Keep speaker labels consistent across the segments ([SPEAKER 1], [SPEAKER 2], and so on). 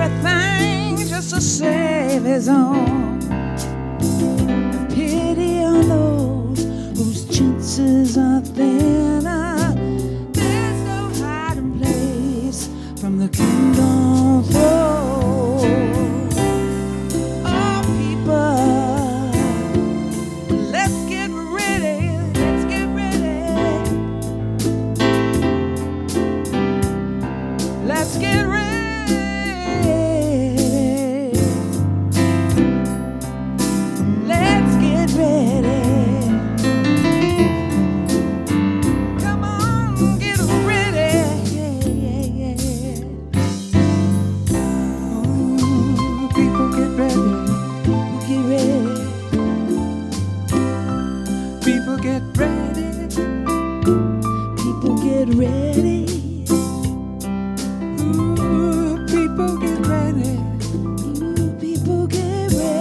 [SPEAKER 1] everything just to save his own. Pity on those whose chances are thinner. There's no hiding place from the kingdom throne. Oh, people, let's get ready. Let's get ready. Let's get ready. Let's get ready. Come on, get ready. Yeah, yeah, yeah. Oh, people get ready. Get ready. People get ready. People get ready. Ooh, people get ready. Ooh, people get ready.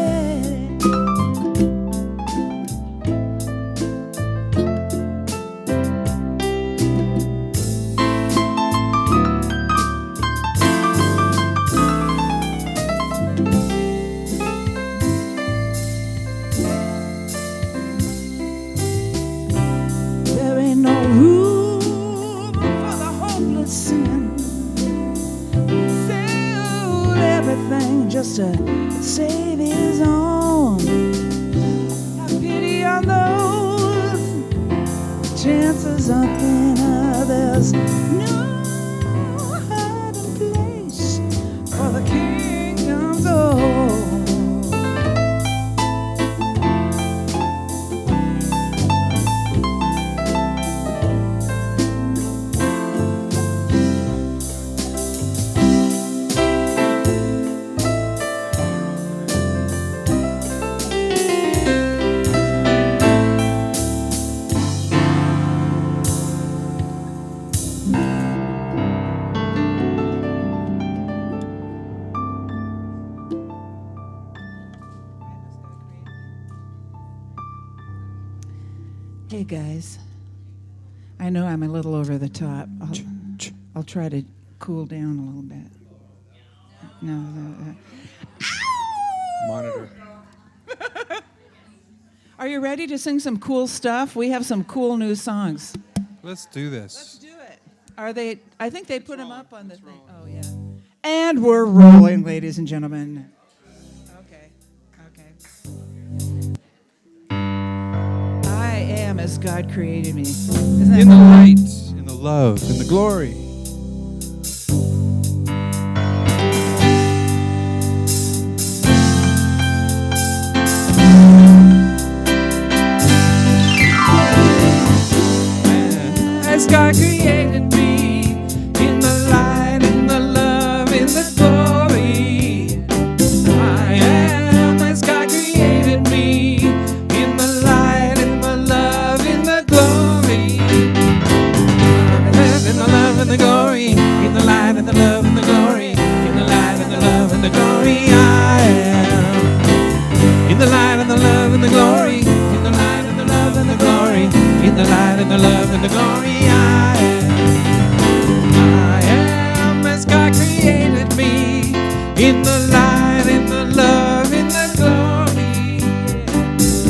[SPEAKER 1] There ain't no room for the hopeless sin. Sold everything just to save his own. Have pity on those chances are thinner. There's no hiding place for the kingdom's own. Hey guys, I know I'm a little over the top. I'll try to cool down a little bit. No.
[SPEAKER 2] Monitor.
[SPEAKER 1] Are you ready to sing some cool stuff? We have some cool new songs.
[SPEAKER 2] Let's do
[SPEAKER 1] Let's
[SPEAKER 2] this.
[SPEAKER 1] do it. Are they? I think they put them up on the thing. Oh yeah. And we're rolling, ladies and gentlemen. Okay. I am as God created me. Isn't that
[SPEAKER 2] In the
[SPEAKER 1] cool?
[SPEAKER 2] light, in the love, in the glory. As God created me, in the light, in the love, in the glory. I am as God created me, in the light, in the love, in the glory. In the love and the glory, in the light and the love and the glory, in the light and the love and the glory. I am in the light and the love and the glory, in the light and the love and the glory, in the light and the love and the glory. I am as God created me, in the light, in the love, in the glory.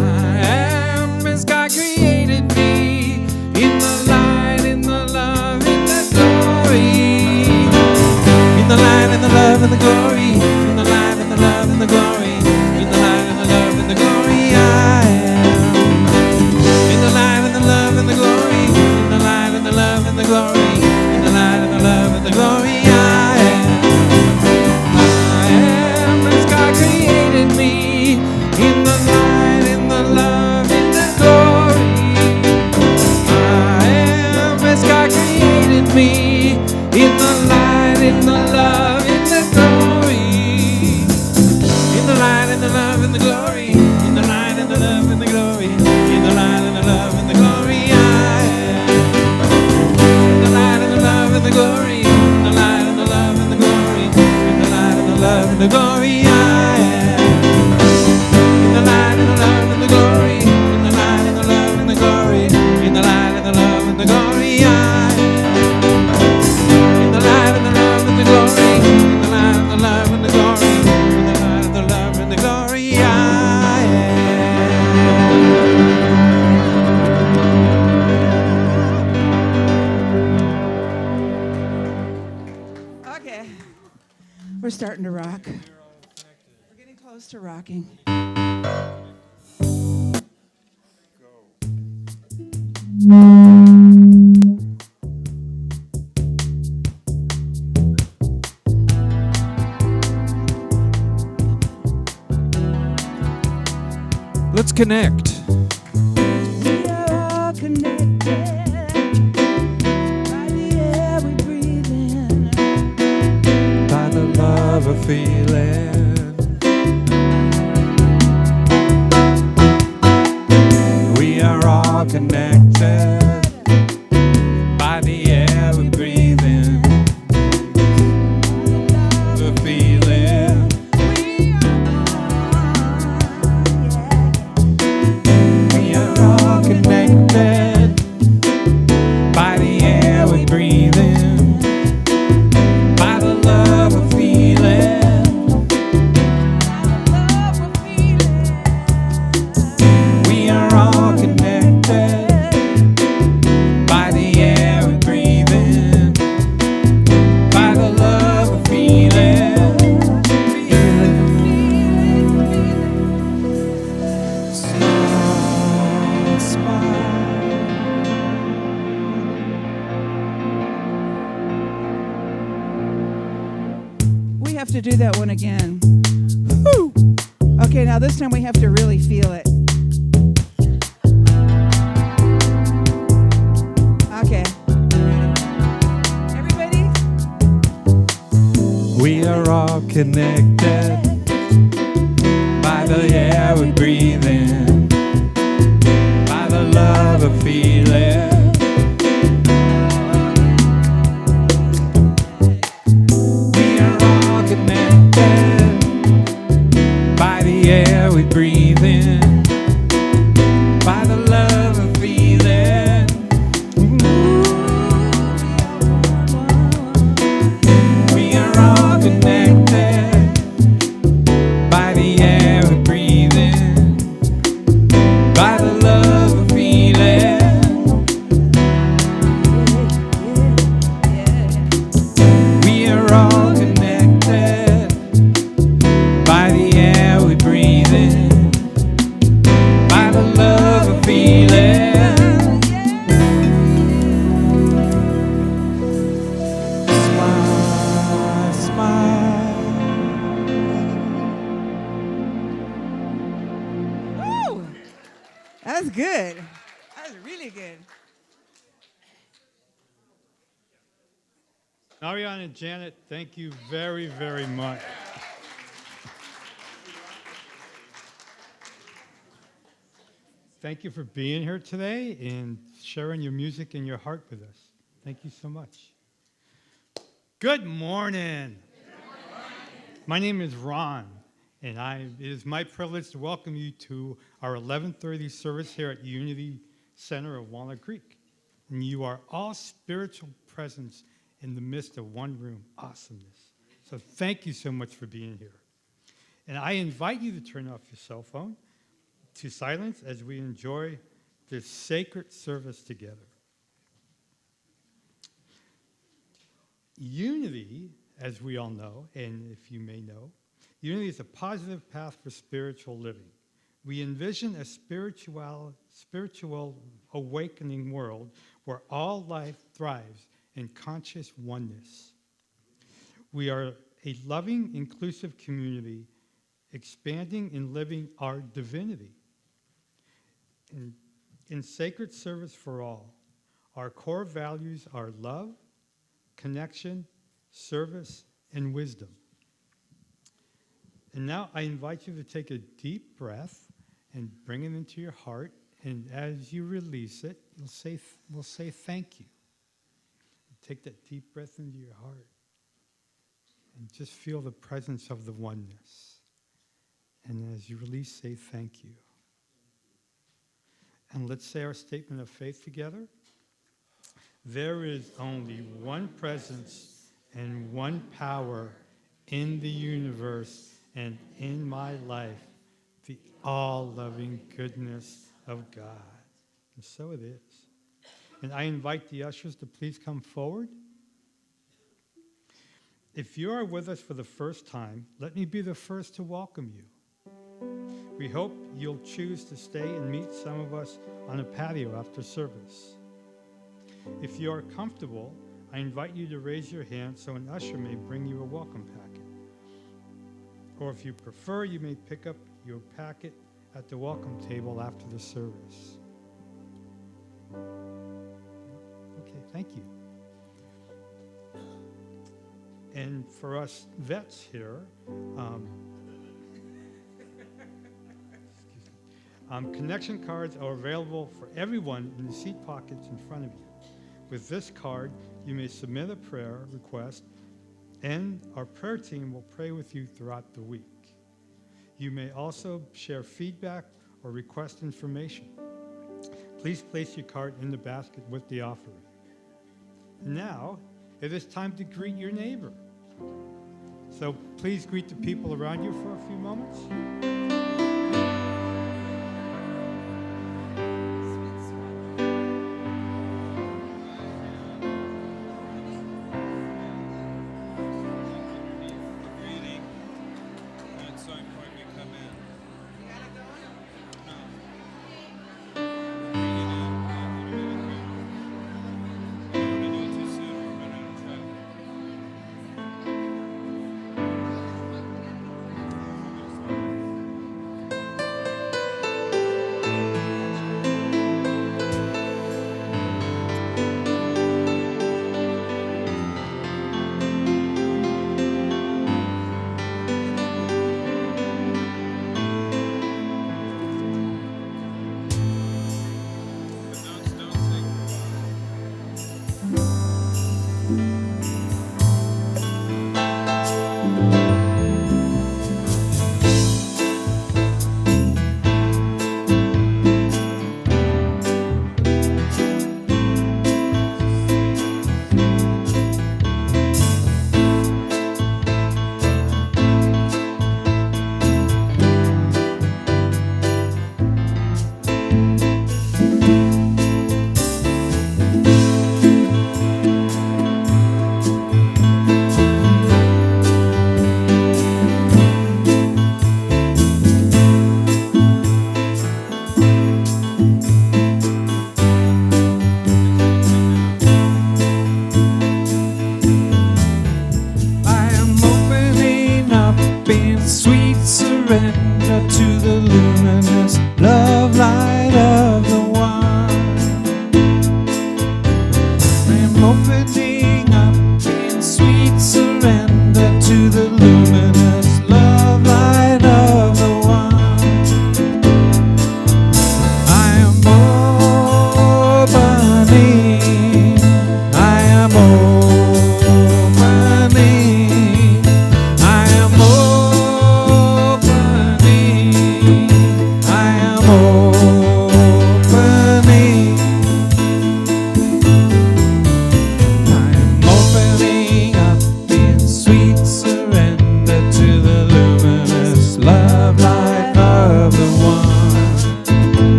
[SPEAKER 2] I am as God created me, in the light, in the love, in the glory. In the light, in the love, and the glory. In the light, in the love, and the glory. In the light, in the love, and the glory. I am in the light, in the love, and the glory. In the light, in the love, and the glory. In the light, in the love, and the glory. I am as God created me, in the light, in the love, in the glory. I am as God created me, in the light, in the love, in the glory. In the light, in the love, in the glory. In the light, in the love, in the glory. In the light, in the love, in the glory. I am in the light, in the love, in the glory. In the light, in the love, in the glory. In the light, in the love, in the glory. I am in the light, in the love, in the glory. In the light, in the love, in the glory. In the light, in the love, in the glory. I am in the light, in the love, in the glory. In the light, in the love, in the
[SPEAKER 1] Okay. We're starting to rock. We're getting close to rocking.
[SPEAKER 2] Let's connect.
[SPEAKER 1] We are all connected by the air we breathe in.
[SPEAKER 2] By the love of feeling. We are all connected by the air we breathe in. The feeling. We are all connected by the air we breathe in. By the love of feeling. We are all connected by the air we breathe in. By the love of feeling. Smile, smile.
[SPEAKER 1] We have to do that one again. Woo! Okay, now this time we have to really feel it. Okay. Ready? Everybody?
[SPEAKER 2] We are all connected by the air we breathe in. By the love of feeling. We are all connected by the air we breathe in. By the love of feeling. We are all connected by the air we breathe in. By the love of feeling. We are all connected by the air we breathe in. By the love of feeling. Smile, smile.
[SPEAKER 1] Woo! That's good. That was really good.
[SPEAKER 3] Ariane and Janet, thank you very, very much. Thank you for being here today and sharing your music and your heart with us. Thank you so much. Good morning. My name is Ron, and it is my privilege to welcome you to our 11:30 service here at Unity Center of Walnut Creek. And you are all spiritual presence in the midst of one room awesomeness. So thank you so much for being here. And I invite you to turn off your cell phone to silence as we enjoy this sacred service together. Unity, as we all know, and if you may know, unity is a positive path for spiritual living. We envision a spiritual awakening world where all life thrives in conscious oneness. We are a loving, inclusive community, expanding and living our divinity. In sacred service for all, our core values are love, connection, service, and wisdom. And now I invite you to take a deep breath and bring it into your heart. And as you release it, we'll say thank you. Take that deep breath into your heart and just feel the presence of the oneness. And as you release, say thank you. And let's say our statement of faith together. There is only one presence and one power in the universe and in my life, the all-loving goodness of God. And so it is. And I invite the ushers to please come forward. If you are with us for the first time, let me be the first to welcome you. We hope you'll choose to stay and meet some of us on a patio after service. If you are comfortable, I invite you to raise your hand so an usher may bring you a welcome packet. Or if you prefer, you may pick up your packet at the welcome table after the service. Okay, thank you. And for us vets here, connection cards are available for everyone in the seat pockets in front of you. With this card, you may submit a prayer request, and our prayer team will pray with you throughout the week. You may also share feedback or request information. Please place your card in the basket with the offering. Now, it is time to greet your neighbor. So please greet the people around you for a few moments.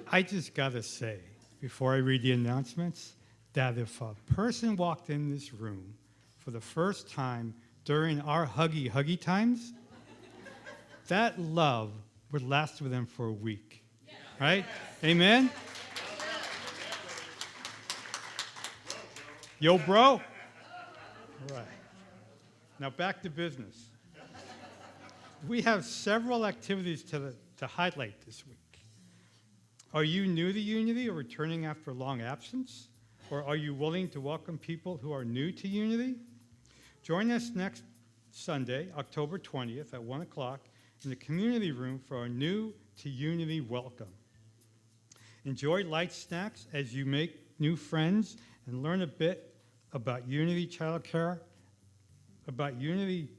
[SPEAKER 3] I just got to say, before I read the announcements, that if a person walked in this room for the first time during our huggy times, that love would last with them for a week. Right? Amen? Yo, bro. All right. Now back to business. We have several activities to highlight this week. Are you new to Unity or returning after a long absence? Or are you willing to welcome people who are new to Unity? Join us next Sunday, October 20th at 1 o'clock in the community room for our new to Unity welcome. Enjoy light snacks as you make new friends and learn a bit about Unity childcare, about Unity.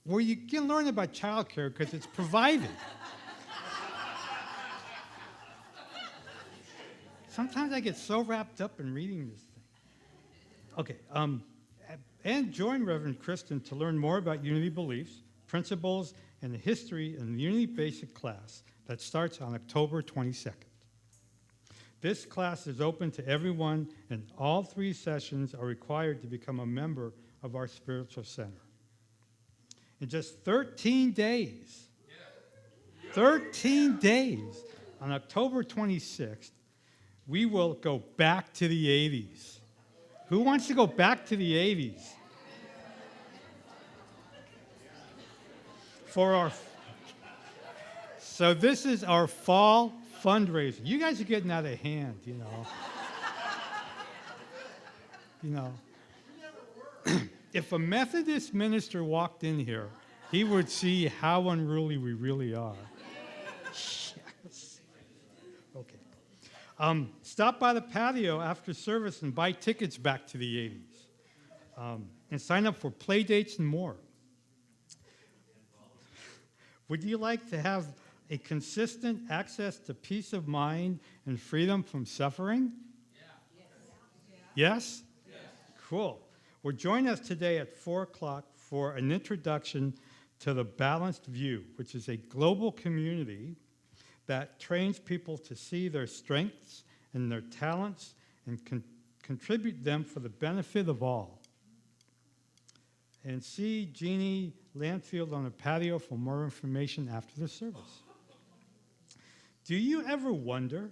[SPEAKER 3] Well, you can learn about childcare because it's provided. Sometimes I get so wrapped up in reading this thing. Okay, and join Reverend Kristen to learn more about Unity beliefs, principles, and the history in the Unity Basic class that starts on October 22nd. This class is open to everyone, and all 3 sessions are required to become a member of our spiritual center. In just 13 days, 13 days, on October 26th, we will go back to the 80s. Who wants to go back to the 80s? So this is our fall fundraiser. You guys are getting out of hand, you know. If a Methodist minister walked in here, he would see how unruly we really are. Yes. Okay. Stop by the patio after service and buy tickets back to the 80s. And sign up for play dates and more. Would you like to have a consistent access to peace of mind and freedom from suffering? Yes? Cool. Well, join us today at 4 o'clock for an introduction to the Balanced View, which is a global community that trains people to see their strengths and their talents and contribute them for the benefit of all. And see Jeannie Landfield on the patio for more information after the service. Do you ever wonder?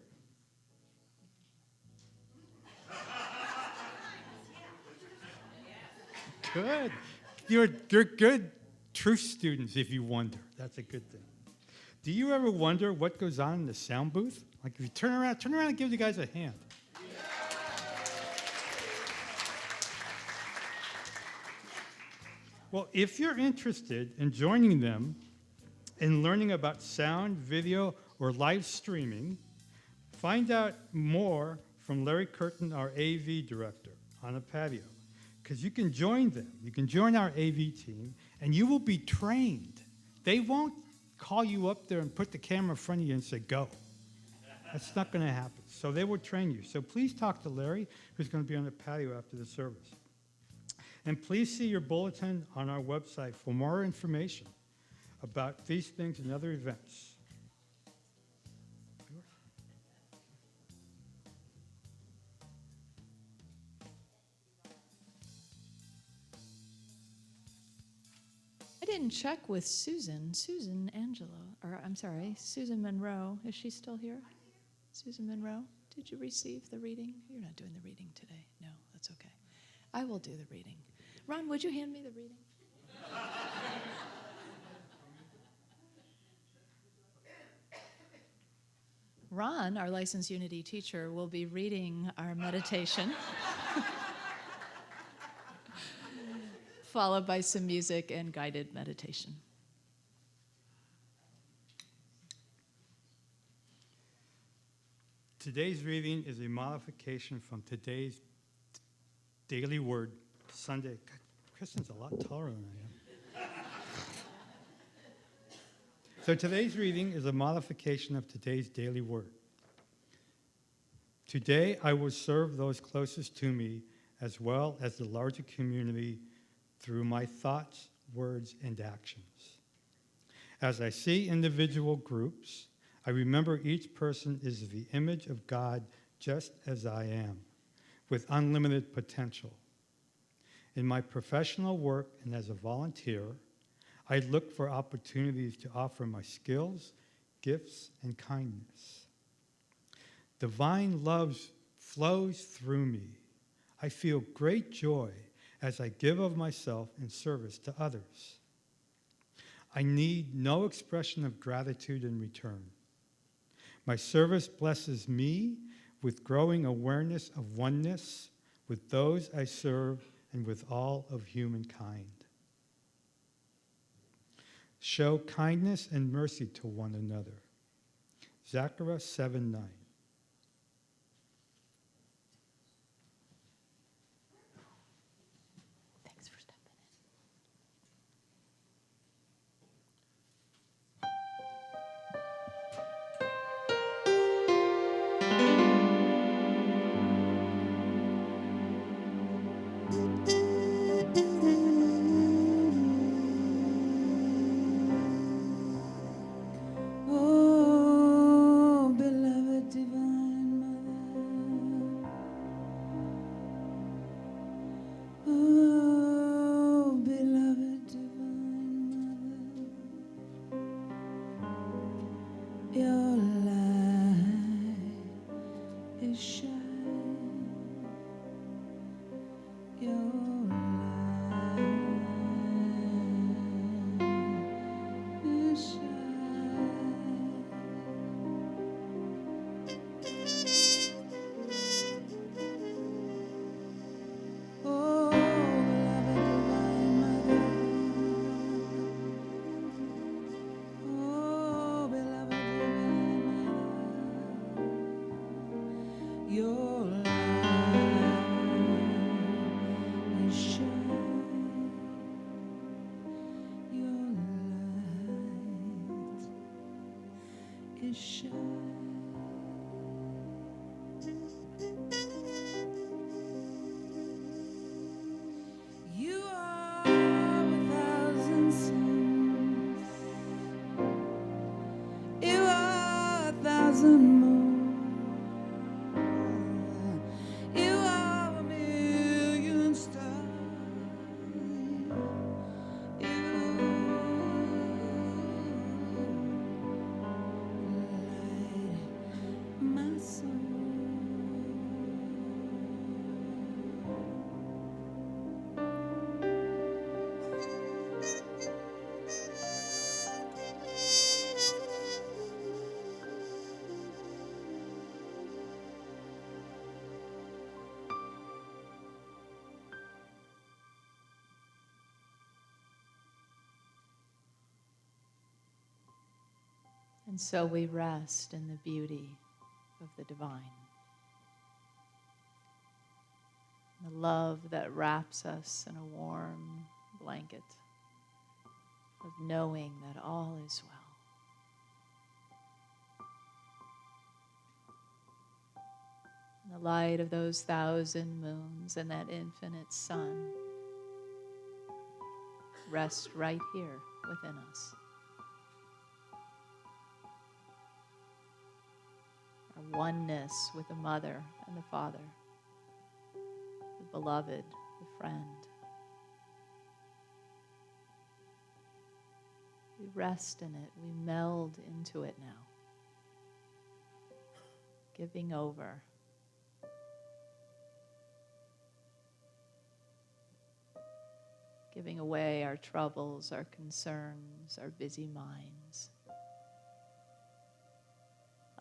[SPEAKER 3] Good. You're good truth students if you wonder. That's a good thing. Do you ever wonder what goes on in the sound booth? Like if you turn around and give you guys a hand. Well, if you're interested in joining them and learning about sound, video, or live streaming, find out more from Larry Curtin, our AV director, on the patio. Because you can join them. You can join our AV team, and you will be trained. They won't call you up there and put the camera in front of you and say, go. That's not going to happen. So they will train you. So please talk to Larry, who's going to be on the patio after the service. And please see your bulletin on our website for more information about these things and other events.
[SPEAKER 4] I didn't check with Susan Monroe. Is she still here? Susan Monroe, did you receive the reading? You're not doing the reading today. No, that's okay. I will do the reading. Ron, would you hand me the reading? Ron, our licensed Unity teacher, will be reading our meditation, followed by some music and guided meditation.
[SPEAKER 3] Today's reading is a modification from today's daily word, Sunday. God, Kristen's a lot taller than I am. So today's reading is a modification of today's daily word. Today I will serve those closest to me as well as the larger community through my thoughts, words, and actions. As I see individual groups, I remember each person is the image of God just as I am, with unlimited potential. In my professional work and as a volunteer, I look for opportunities to offer my skills, gifts, and kindness. Divine love flows through me. I feel great joy as I give of myself in service to others. I need no expression of gratitude in return. My service blesses me with growing awareness of oneness with those I serve and with all of humankind. Show kindness and mercy to one another. Zechariah 7:9.
[SPEAKER 4] Thanks for stepping in.
[SPEAKER 1] Oh, beloved divine mother. Oh, beloved divine mother. Your light is shining. Your light is shining. Oh, beloved divine mother. Oh, beloved divine mother. Your light is shining. Your light is shining. You are a thousand suns. You are a thousand moons. You are a million stars. You light my soul.
[SPEAKER 4] And so we rest in the beauty of the divine, the love that wraps us in a warm blanket of knowing that all is well. In the light of those thousand moons and that infinite sun, rest right here within us. Our oneness with the mother and the father, the beloved, the friend. We rest in it. We meld into it now. Giving over. Giving away our troubles, our concerns, our busy minds.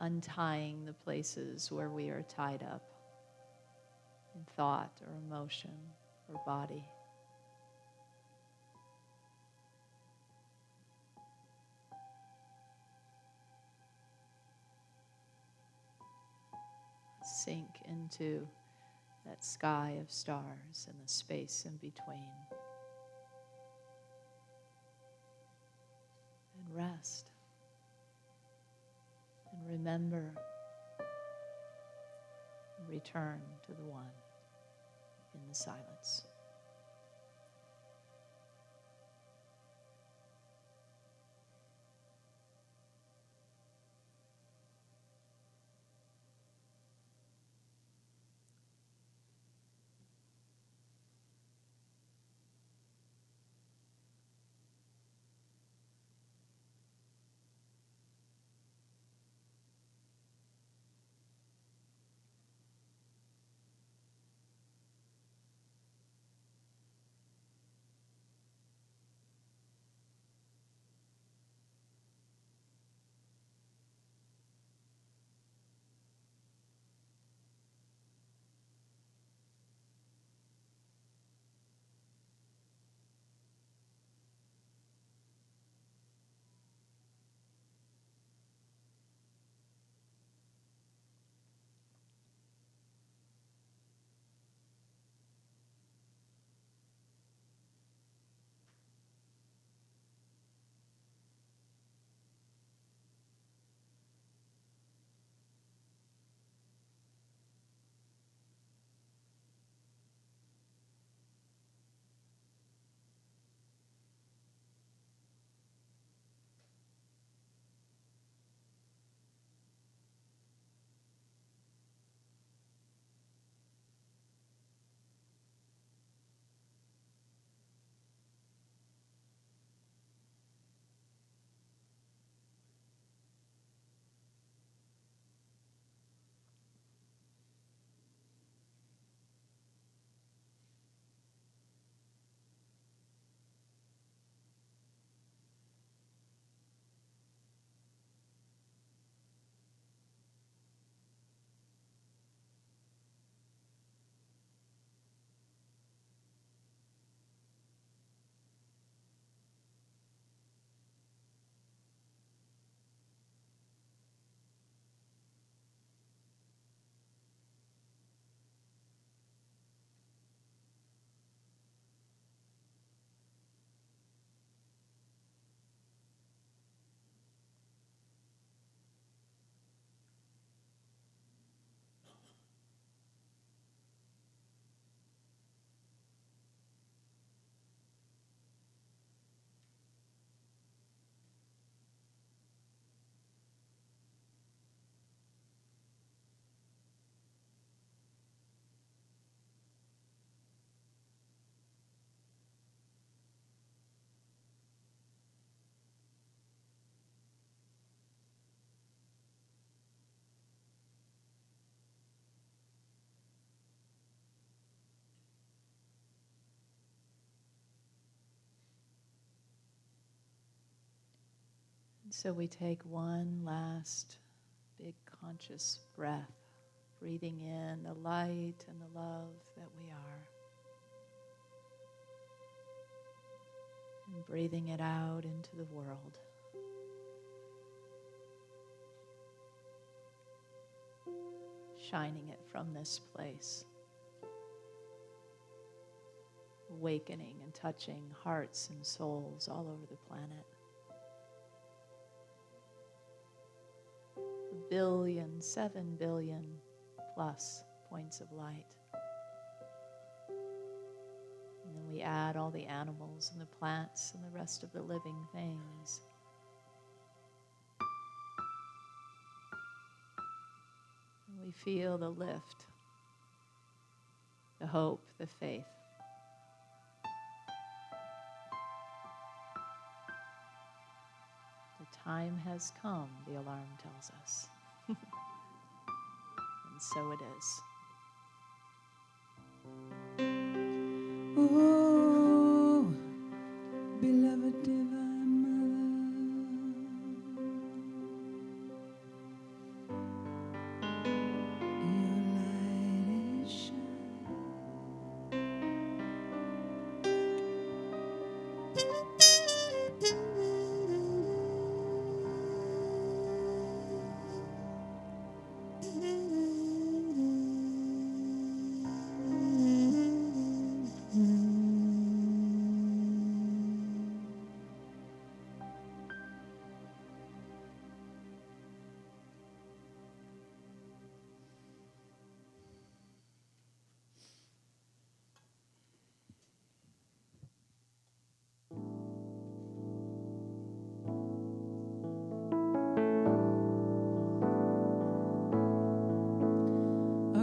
[SPEAKER 4] Untying the places where we are tied up in thought or emotion or body. Sink into that sky of stars and the space in between. And rest. And remember and return to the one in the silence. So we take one last big conscious breath, breathing in the light and the love that we are, and breathing it out into the world. Shining it from this place, awakening and touching hearts and souls all over the planet. 7 billion plus points of light. And then we add all the animals and the plants and the rest of the living things. And we feel the lift, the hope, the faith. The time has come, the alarm tells us. And so it is.
[SPEAKER 1] Oh, beloved divine mother, your light is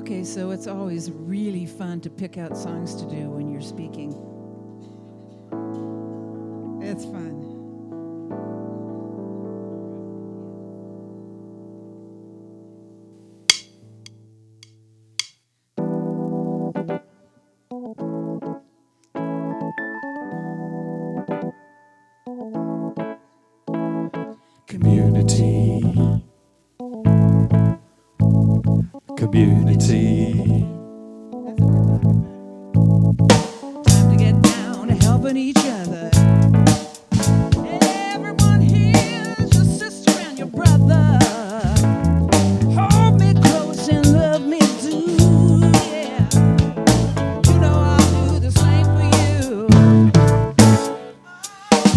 [SPEAKER 1] Okay, so it's always really fun to pick out songs to do when you're speaking. It's fun.
[SPEAKER 2] Community.
[SPEAKER 1] Time to get down to helping each other. Everyone here is your sister and your brother. Hold me close and love me too, yeah. You know I'll do the same for you.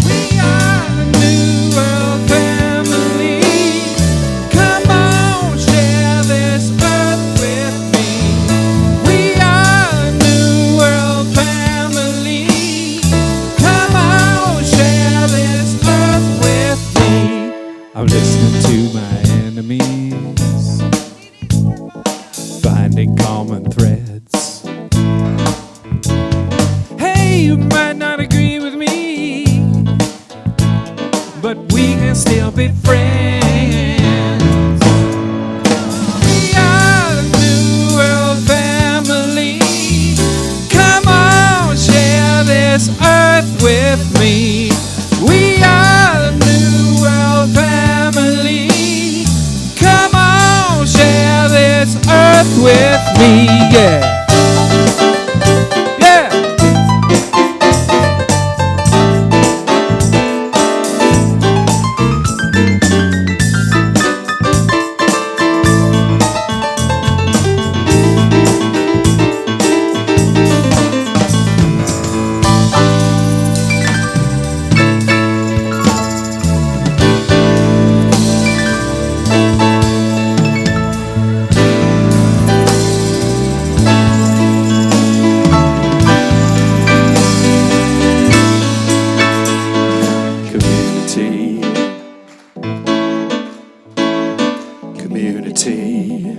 [SPEAKER 2] We are the New World family. Come on, share this earth with me. We are the New World family. Come on, share this earth with me. I'm listening to my enemies, finding common threads. Hey, you might not agree with me, but we can still be friends. We are the New World family. Come on, share this earth with me. We are the New World family. Come on, share this earth with me. Yeah. Yeah. Community.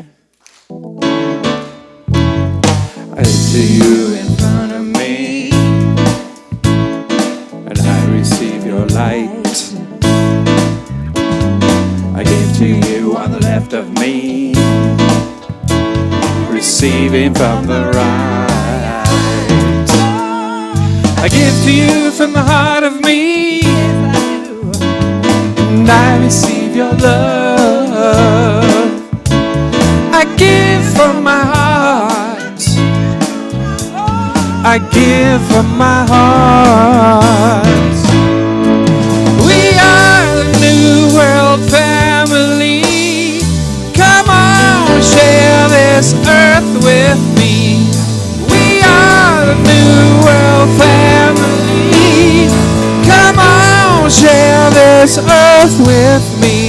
[SPEAKER 2] I see you in front of me, and I receive your light. I give to you on the left of me, receiving from the right. I give to you from the heart of me, and I receive your love. I give from my heart. I give from my heart. We are the New World family. Come on, share this earth with me. We are the New World family. Come on, share this earth with me.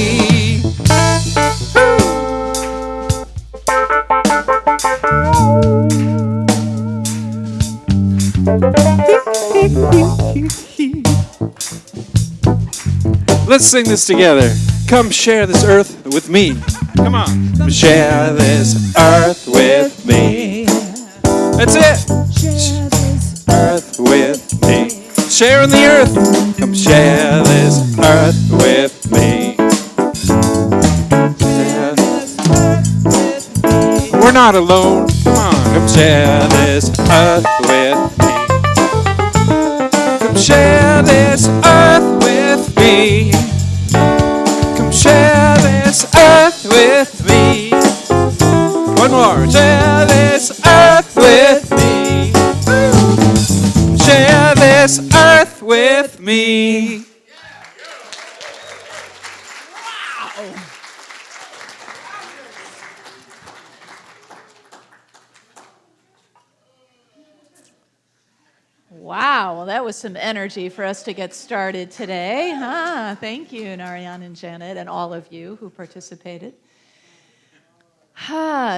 [SPEAKER 2] Let's sing this together. Come share this earth with me. Come on. Come share this earth with me. That's it.
[SPEAKER 1] Share this
[SPEAKER 2] Earth with me. Sharing the earth. Come share this earth with me. Share. We're not alone. Come on. Come share this earth with me. Come share this earth with me. Come share this earth with me. One more. Share this earth with me. Share this earth with me.
[SPEAKER 4] Wow, well, that was some energy for us to get started today. Thank you, Narayan and Janet, and all of you who participated.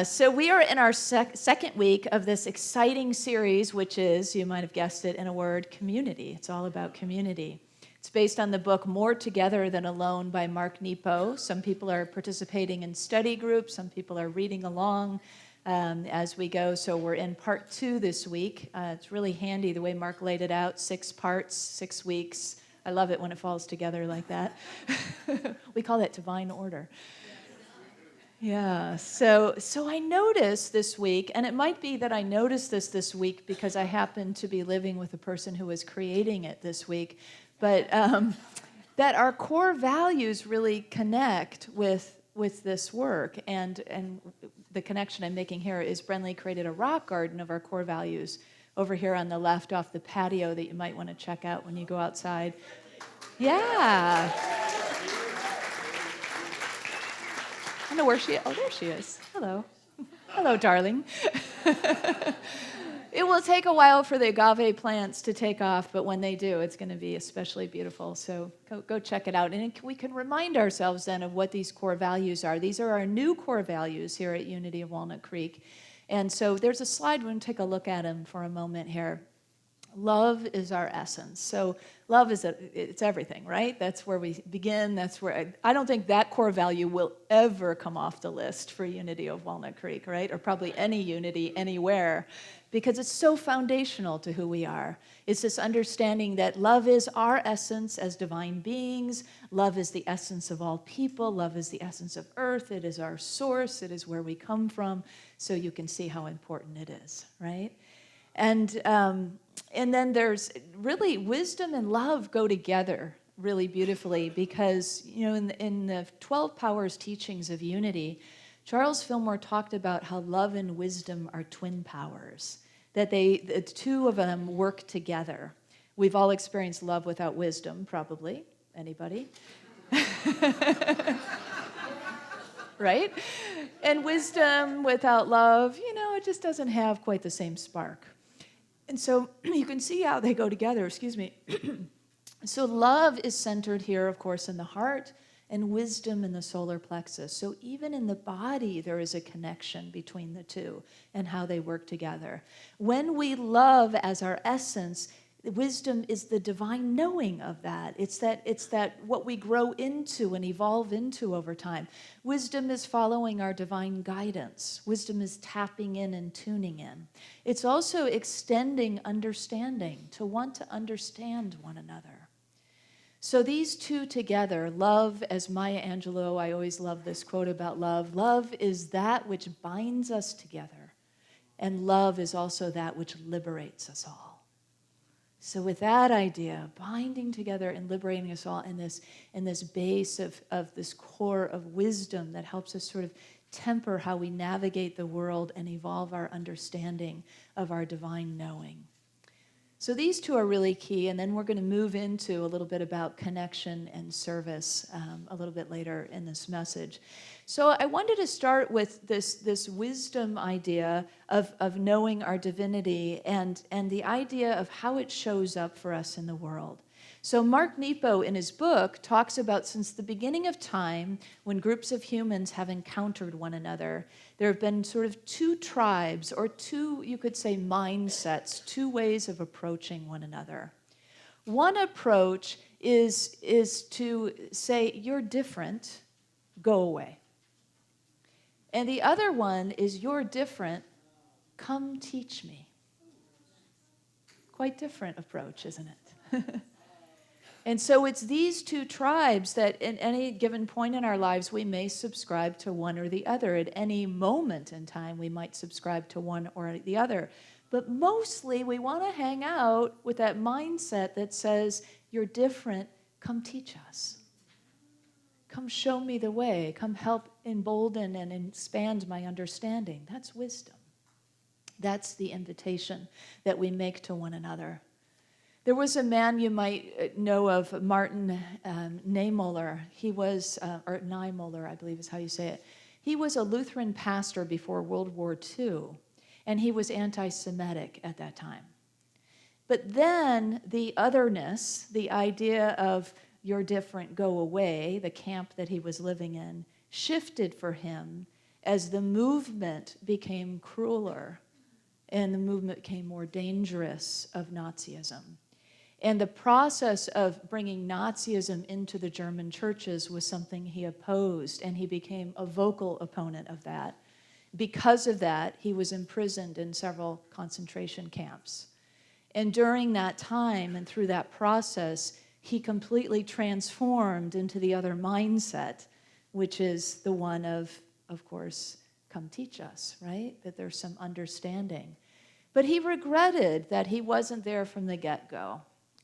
[SPEAKER 4] So we are in our second week of this exciting series, which is, you might have guessed it in a word, community. It's all about community. It's based on the book More Together Than Alone by Mark Nepo. Some people are participating in study groups. Some people are reading along as we go. So we're in part 2 this week. It's really handy the way Mark laid it out, 6 parts, 6 weeks. I love it when it falls together like that. We call that divine order. Yeah, so I noticed this week, and it might be that I noticed this week because I happened to be living with a person who was creating it this week, but that our core values really connect with this work, and the connection I'm making here is Brenly created a rock garden of our core values over here on the left off the patio that you might want to check out when you go outside. Yeah. I know where she is. Oh, there she is. Hello. Hello, darling. It will take a while for the agave plants to take off, but when they do, it's going to be especially beautiful. So go check it out. And we can remind ourselves then of what these core values are. These are our new core values here at Unity of Walnut Creek. And so there's a slide. We're going to take a look at them for a moment here. Love is our essence. So love it's everything, right? That's where we begin. That's where I don't think that core value will ever come off the list for Unity of Walnut Creek, right? Or probably any unity anywhere, because it's so foundational to who we are. It's this understanding that love is our essence as divine beings. Love is the essence of all people. Love is the essence of earth. It is our source. It is where we come from. So you can see how important it is, right? And then there's really wisdom and love go together really beautifully because, you know, in the 12 Powers teachings of unity, Charles Fillmore talked about how love and wisdom are twin powers, that the two of them work together. We've all experienced love without wisdom, probably. Anybody? Right? And wisdom without love, you know, it just doesn't have quite the same spark. And so you can see how they go together, excuse me. So love is centered here, of course, in the heart, and wisdom in the solar plexus. So even in the body, there is a connection between the two and how they work together. When we love as our essence, wisdom is the divine knowing of that. It's that what we grow into and evolve into over time. Wisdom is following our divine guidance. Wisdom is tapping in and tuning in. It's also extending understanding, to want to understand one another. So these two together, love, as Maya Angelou, I always love this quote about love, love is that which binds us together, and love is also that which liberates us all. So with that idea, binding together and liberating us all in this base of this core of wisdom that helps us sort of temper how we navigate the world and evolve our understanding of our divine knowing. So these two are really key, and then we're going to move into a little bit about connection and service a little bit later in this message. So I wanted to start with this wisdom idea of knowing our divinity and the idea of how it shows up for us in the world. So Mark Nepo, in his book, talks about since the beginning of time, when groups of humans have encountered one another, there have been sort of two tribes, or two, you could say, mindsets, two ways of approaching one another. One approach is to say, you're different, go away. And the other one is, you're different, come teach me. Quite different approach, isn't it? And so it's these two tribes that at any given point in our lives, we may subscribe to one or the other. At any moment in time, we might subscribe to one or the other. But mostly, we want to hang out with that mindset that says, you're different, come teach us. Come show me the way. Come help embolden and expand my understanding. That's wisdom. That's the invitation that we make to one another. There was a man you might know of, Martin Niemöller. He was, or Niemöller, I believe is how you say it. He was a Lutheran pastor before World War II, and he was anti-Semitic at that time. But then the otherness, the idea of you're different, go away, the camp that he was living in, shifted for him as the movement became crueler and the movement became more dangerous of Nazism. And the process of bringing Nazism into the German churches was something he opposed, and he became a vocal opponent of that. Because of that, he was imprisoned in several concentration camps. And during that time and through that process, he completely transformed into the other mindset, which is the one of course, come teach us, right? That there's some understanding. But he regretted that he wasn't there from the get-go.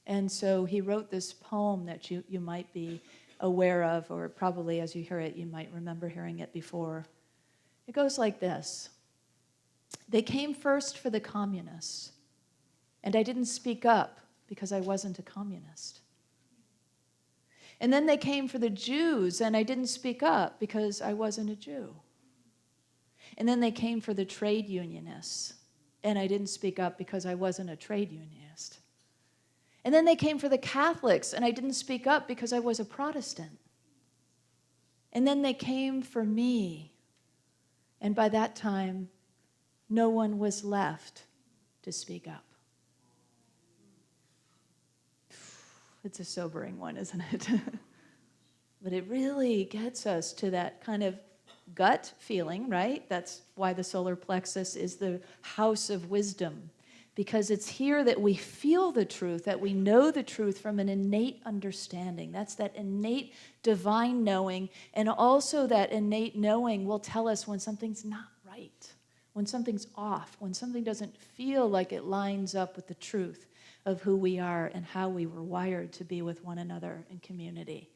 [SPEAKER 4] And so he wrote this poem that you might be aware of, or probably as you hear it, you might remember hearing it before. It goes like this. They came first for the communists, and I didn't speak up because I wasn't a communist. And then they came for the Jews, and I didn't speak up because I wasn't a Jew. And then they came for the trade unionists, and I didn't speak up because I wasn't a trade unionist. And then they came for the Catholics, and I didn't speak up because I was a Protestant. And then they came for me, and by that time, no one was left to speak up. It's a sobering one, isn't it? But it really gets us to that kind of gut feeling, right? That's why the solar plexus is the house of wisdom, because it's here that we feel the truth, that we know the truth from an innate understanding. That's that innate divine knowing, and also that innate knowing will tell us when something's not right, when something's off, when something doesn't feel like it lines up with the truth of who we are and how we were wired to be with one another in community.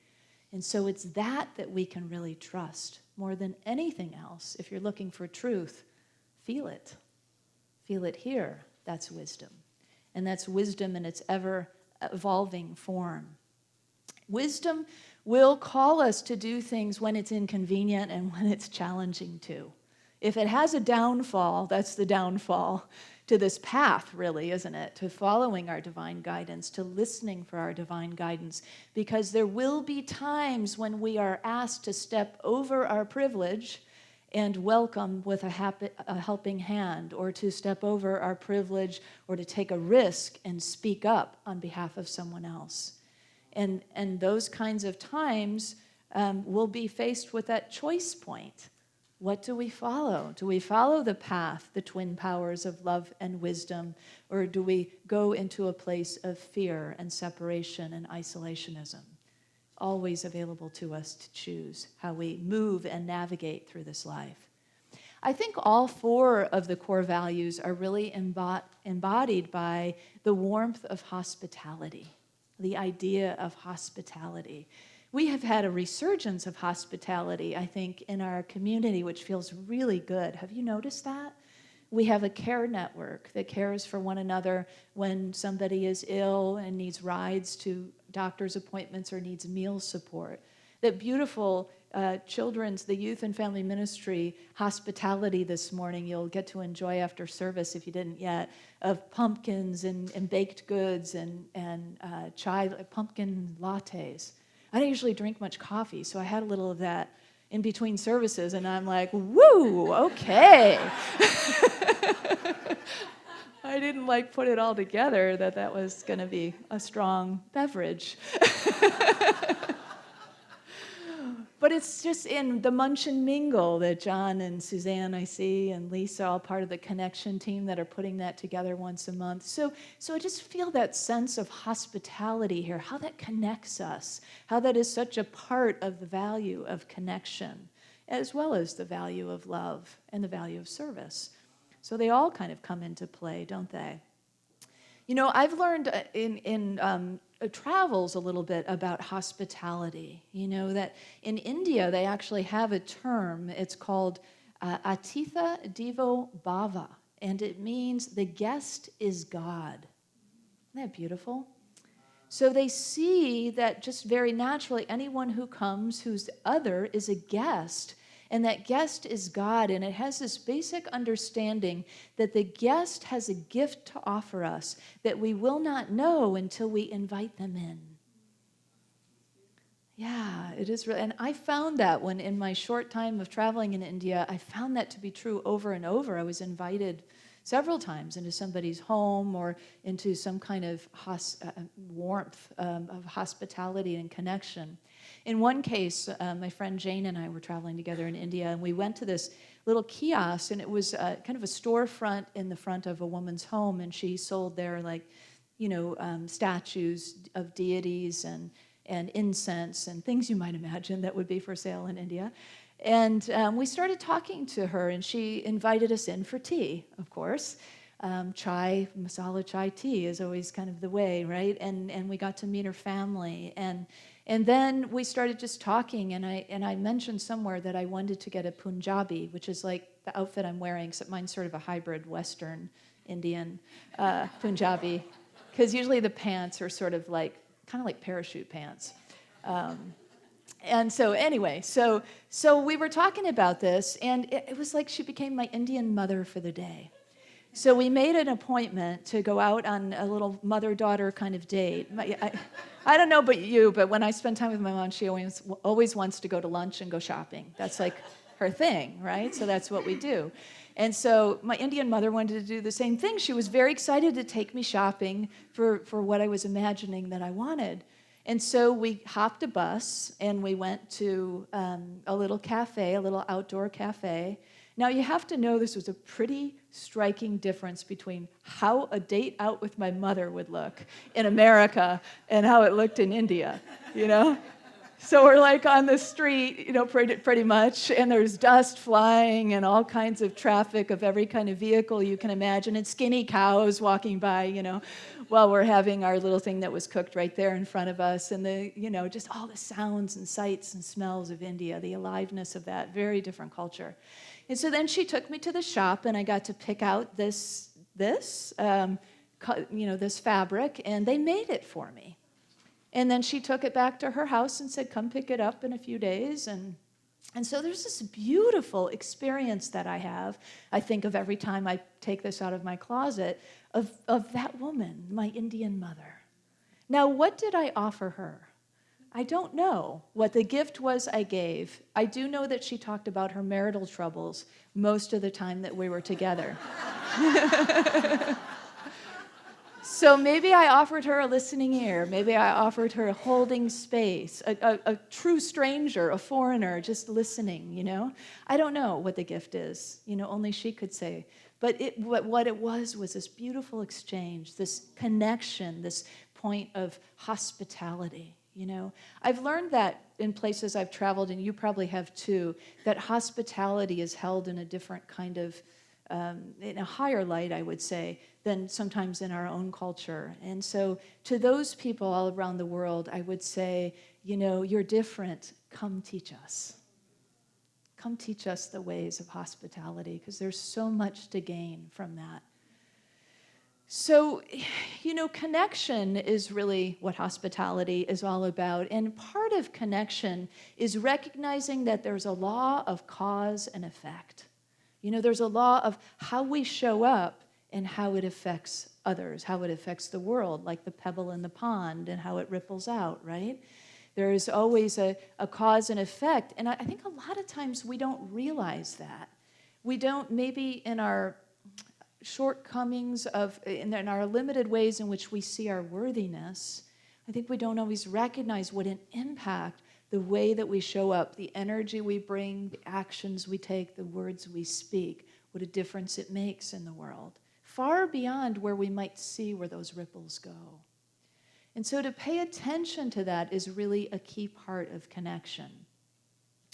[SPEAKER 4] And so it's that we can really trust more than anything else. If you're looking for truth, feel it. Feel it here. That's wisdom. And that's wisdom in its ever-evolving form. Wisdom will call us to do things when it's inconvenient and when it's challenging too. If it has a downfall, that's the downfall to this path, really, isn't it? To following our divine guidance, to listening for our divine guidance. Because there will be times when we are asked to step over our privilege and welcome with a helping hand, or to step over our privilege, or to take a risk and speak up on behalf of someone else. And those kinds of times we'll be faced with that choice point. What do we follow? Do we follow the path, the twin powers of love and wisdom, or do we go into a place of fear and separation and isolationism? Always available to us to choose how we move and navigate through this life. I think all four of the core values are really embodied by the warmth of hospitality, the idea of hospitality. We have had a resurgence of hospitality, I think, in our community, which feels really good. Have you noticed that? We have a care network that cares for one another when somebody is ill and needs rides to doctor's appointments or needs meal support. That beautiful the youth and family ministry hospitality this morning you'll get to enjoy after service if you didn't yet, of pumpkins and baked goods and chai, pumpkin lattes. I don't usually drink much coffee, so I had a little of that in between services, and I'm like, woo, okay. I didn't put it all together that was going to be a strong beverage. But it's just in the Munch and Mingle that John and Suzanne, I see, and Lisa, all part of the connection team that are putting that together once a month. So I just feel that sense of hospitality here, how that connects us, how that is such a part of the value of connection, as well as the value of love and the value of service. So they all kind of come into play, don't they? You know, I've learned in travels a little bit about hospitality. You know, that in India they actually have a term. It's called Atitha Devo Bhava, and it means the guest is God. Isn't that beautiful? So they see that just very naturally anyone who comes who's other is a guest, and that guest is God, and it has this basic understanding that the guest has a gift to offer us that we will not know until we invite them in. Yeah, it is really, and I found that when in my short time of traveling in India, I found that to be true over and over. I was invited several times into somebody's home or into some kind of warmth of hospitality and connection. In one case, my friend Jane and I were traveling together in India, and we went to this little kiosk, and it was kind of a storefront in the front of a woman's home, and she sold there statues of deities and incense and things you might imagine that would be for sale in India. And we started talking to her, and she invited us in for tea, of course. Chai, masala chai tea is always kind of the way, right? And we got to meet her family. And then we started just talking, and I mentioned somewhere that I wanted to get a Punjabi, which is like the outfit I'm wearing, except mine's sort of a hybrid Western Indian Punjabi, because usually the pants are sort of kind of like parachute pants. And so anyway, so we were talking about this, and it was like she became my Indian mother for the day. So we made an appointment to go out on a little mother-daughter kind of date. I don't know about you, but when I spend time with my mom, she always wants to go to lunch and go shopping. That's like her thing, right? So that's what we do. And so my Indian mother wanted to do the same thing. She was very excited to take me shopping for what I was imagining that I wanted. And so we hopped a bus, and we went to a little cafe, a little outdoor cafe. Now, you have to know this was a pretty striking difference between how a date out with my mother would look in America and how it looked in India, you know? So we're on the street, pretty much, and there's dust flying and all kinds of traffic of every kind of vehicle you can imagine, and skinny cows walking by, while we're having our little thing that was cooked right there in front of us, and just all the sounds and sights and smells of India, the aliveness of that, very different culture. And so then she took me to the shop, and I got to pick out this fabric, and they made it for me. And then she took it back to her house and said, come pick it up in a few days. And so there's this beautiful experience that I have, I think of every time I take this out of my closet, of that woman, my Indian mother. Now, what did I offer her? I don't know what the gift was I gave. I do know that she talked about her marital troubles most of the time that we were together. So maybe I offered her a listening ear. Maybe I offered her a holding space, a true stranger, a foreigner, just listening, I don't know what the gift is. Only she could say. But what it was this beautiful exchange, this connection, this point of hospitality, You know, I've learned that in places I've traveled, and you probably have too, that hospitality is held in a different kind of, in a higher light, I would say, than sometimes in our own culture. And so to those people all around the world, I would say, you know, you're different. Come teach us. Come teach us the ways of hospitality, because there's so much to gain from that. So, you know, connection is really what hospitality is all about. And part of connection is recognizing that there's a law of cause and effect. You know, there's a law of how we show up and how it affects others, how it affects the world, like the pebble in the pond and how it ripples out, right? There is always a cause and effect. And I think a lot of times we don't realize that. We don't, maybe in our shortcomings in our limited ways in which we see our worthiness, I think we don't always recognize what an impact the way that we show up, the energy we bring, the actions we take, the words we speak, what a difference it makes in the world, far beyond where we might see where those ripples go. And so to pay attention to that is really a key part of connection.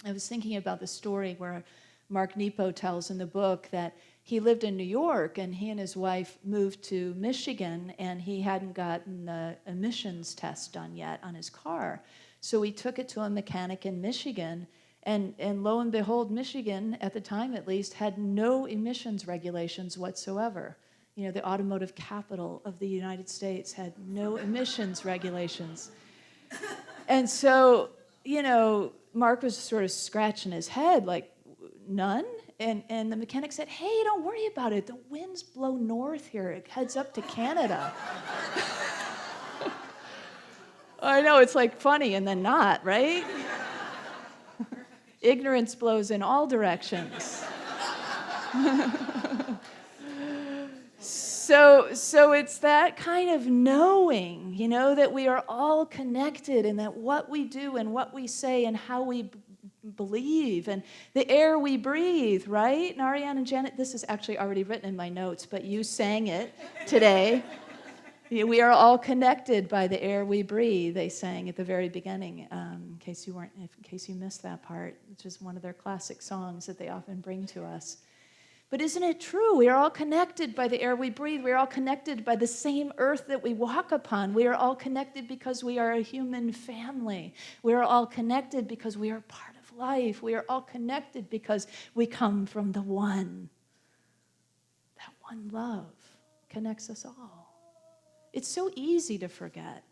[SPEAKER 4] I was thinking about the story where Mark Nepo tells in the book that he lived in New York, and he and his wife moved to Michigan, and he hadn't gotten the emissions test done yet on his car. So he took it to a mechanic in Michigan, and lo and behold, Michigan, at the time at least, had no emissions regulations whatsoever. You know, the automotive capital of the United States had no emissions regulations. And so, you know, Mark was sort of scratching his head, like, none? And the mechanic said, hey, don't worry about it. The winds blow north here. It heads up to Canada. I know, it's like funny and then not, right? Ignorance blows in all directions. So it's that kind of knowing, you know, that we are all connected, and that what we do and what we say and how we believe and the air we breathe, right? And Ariane and Janet, this is actually already written in my notes, but you sang it today. We are all connected by the air we breathe, they sang at the very beginning, in case you missed that part, which is one of their classic songs that they often bring to us. But isn't it true? We are all connected by the air we breathe. We are all connected by the same earth that we walk upon. We are all connected because we are a human family. We are all connected because we are part of life. We are all connected because we come from the one. That one love connects us all. It's so easy to forget,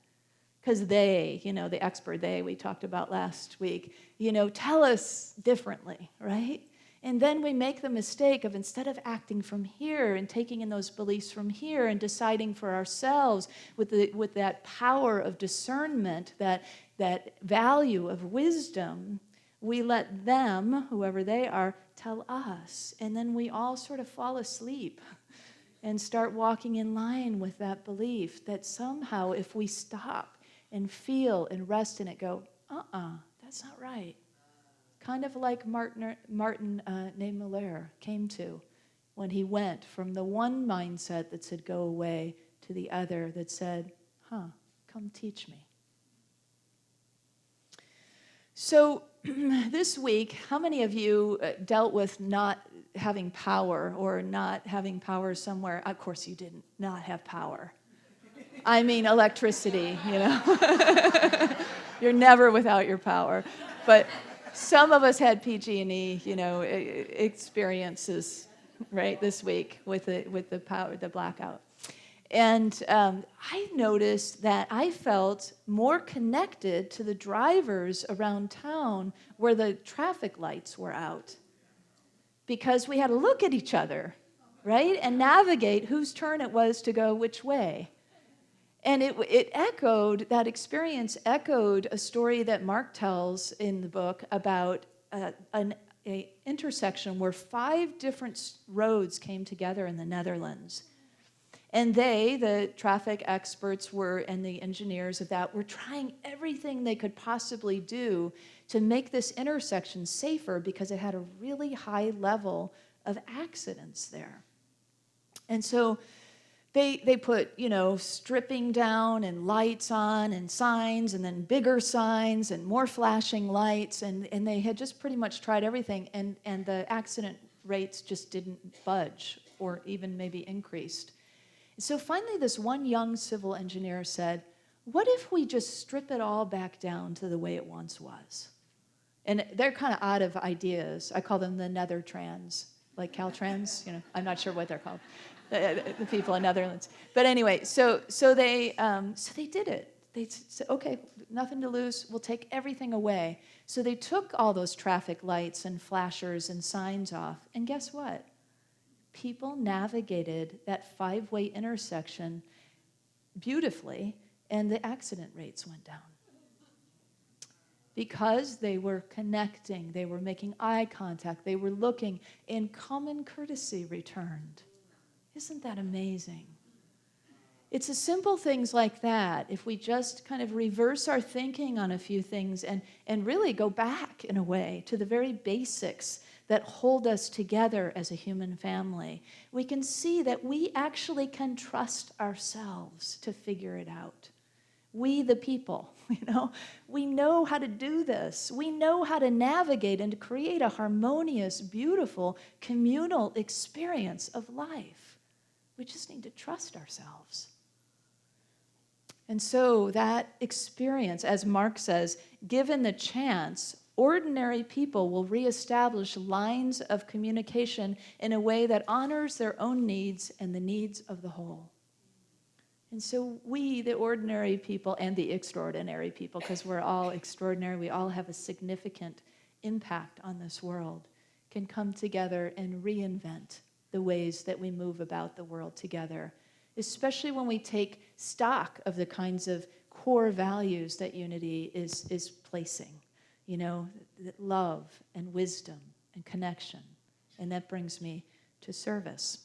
[SPEAKER 4] because they, you know, the expert they we talked about last week, you know, tell us differently, right? And then we make the mistake of, instead of acting from here and taking in those beliefs from here and deciding for ourselves with that power of discernment, that value of wisdom, we let them, whoever they are, tell us. And then we all sort of fall asleep and start walking in line with that belief that somehow if we stop and feel and rest in it, go, that's not right. Kind of like Martin Niemöller came to when he went from the one mindset that said, go away, to the other that said, come teach me. So this week, how many of you dealt with not having power or not having power somewhere? Of course you didn't not have power. I mean electricity, you know. You're never without your power. But some of us had PG&E, you know, experiences, right, this week with the power, the blackout. And I noticed that I felt more connected to the drivers around town where the traffic lights were out, because we had to look at each other, right, and navigate whose turn it was to go which way. And it echoed, that experience echoed a story that Mark tells in the book about an intersection where 5 different roads came together in the Netherlands. And the traffic experts and the engineers of that, were trying everything they could possibly do to make this intersection safer, because it had a really high level of accidents there. And so they put, stripping down and lights on and signs and then bigger signs and more flashing lights. And they had just pretty much tried everything. And the accident rates just didn't budge or even maybe increased. So finally, this one young civil engineer said, what if we just strip it all back down to the way it once was? And they're kind of out of ideas. I call them the nether trans, like Caltrans. I'm not sure what they're called. The people in Netherlands. But anyway, so they did it. They said, okay, nothing to lose. We'll take everything away. So they took all those traffic lights and flashers and signs off. And guess what? People navigated that 5-way intersection beautifully, and the accident rates went down. Because they were connecting, they were making eye contact, they were looking, and common courtesy returned. Isn't that amazing? It's the simple things like that. If we just kind of reverse our thinking on a few things and really go back in a way to the very basics that hold us together as a human family, we can see that we actually can trust ourselves to figure it out. We, the people, we know how to do this. We know how to navigate and to create a harmonious, beautiful, communal experience of life. We just need to trust ourselves. And so that experience, as Mark says, given the chance, ordinary people will reestablish lines of communication in a way that honors their own needs and the needs of the whole. And so we, the ordinary people and the extraordinary people, because we're all extraordinary, we all have a significant impact on this world, can come together and reinvent the ways that we move about the world together, especially when we take stock of the kinds of core values that Unity is placing, love and wisdom and connection. And that brings me to service.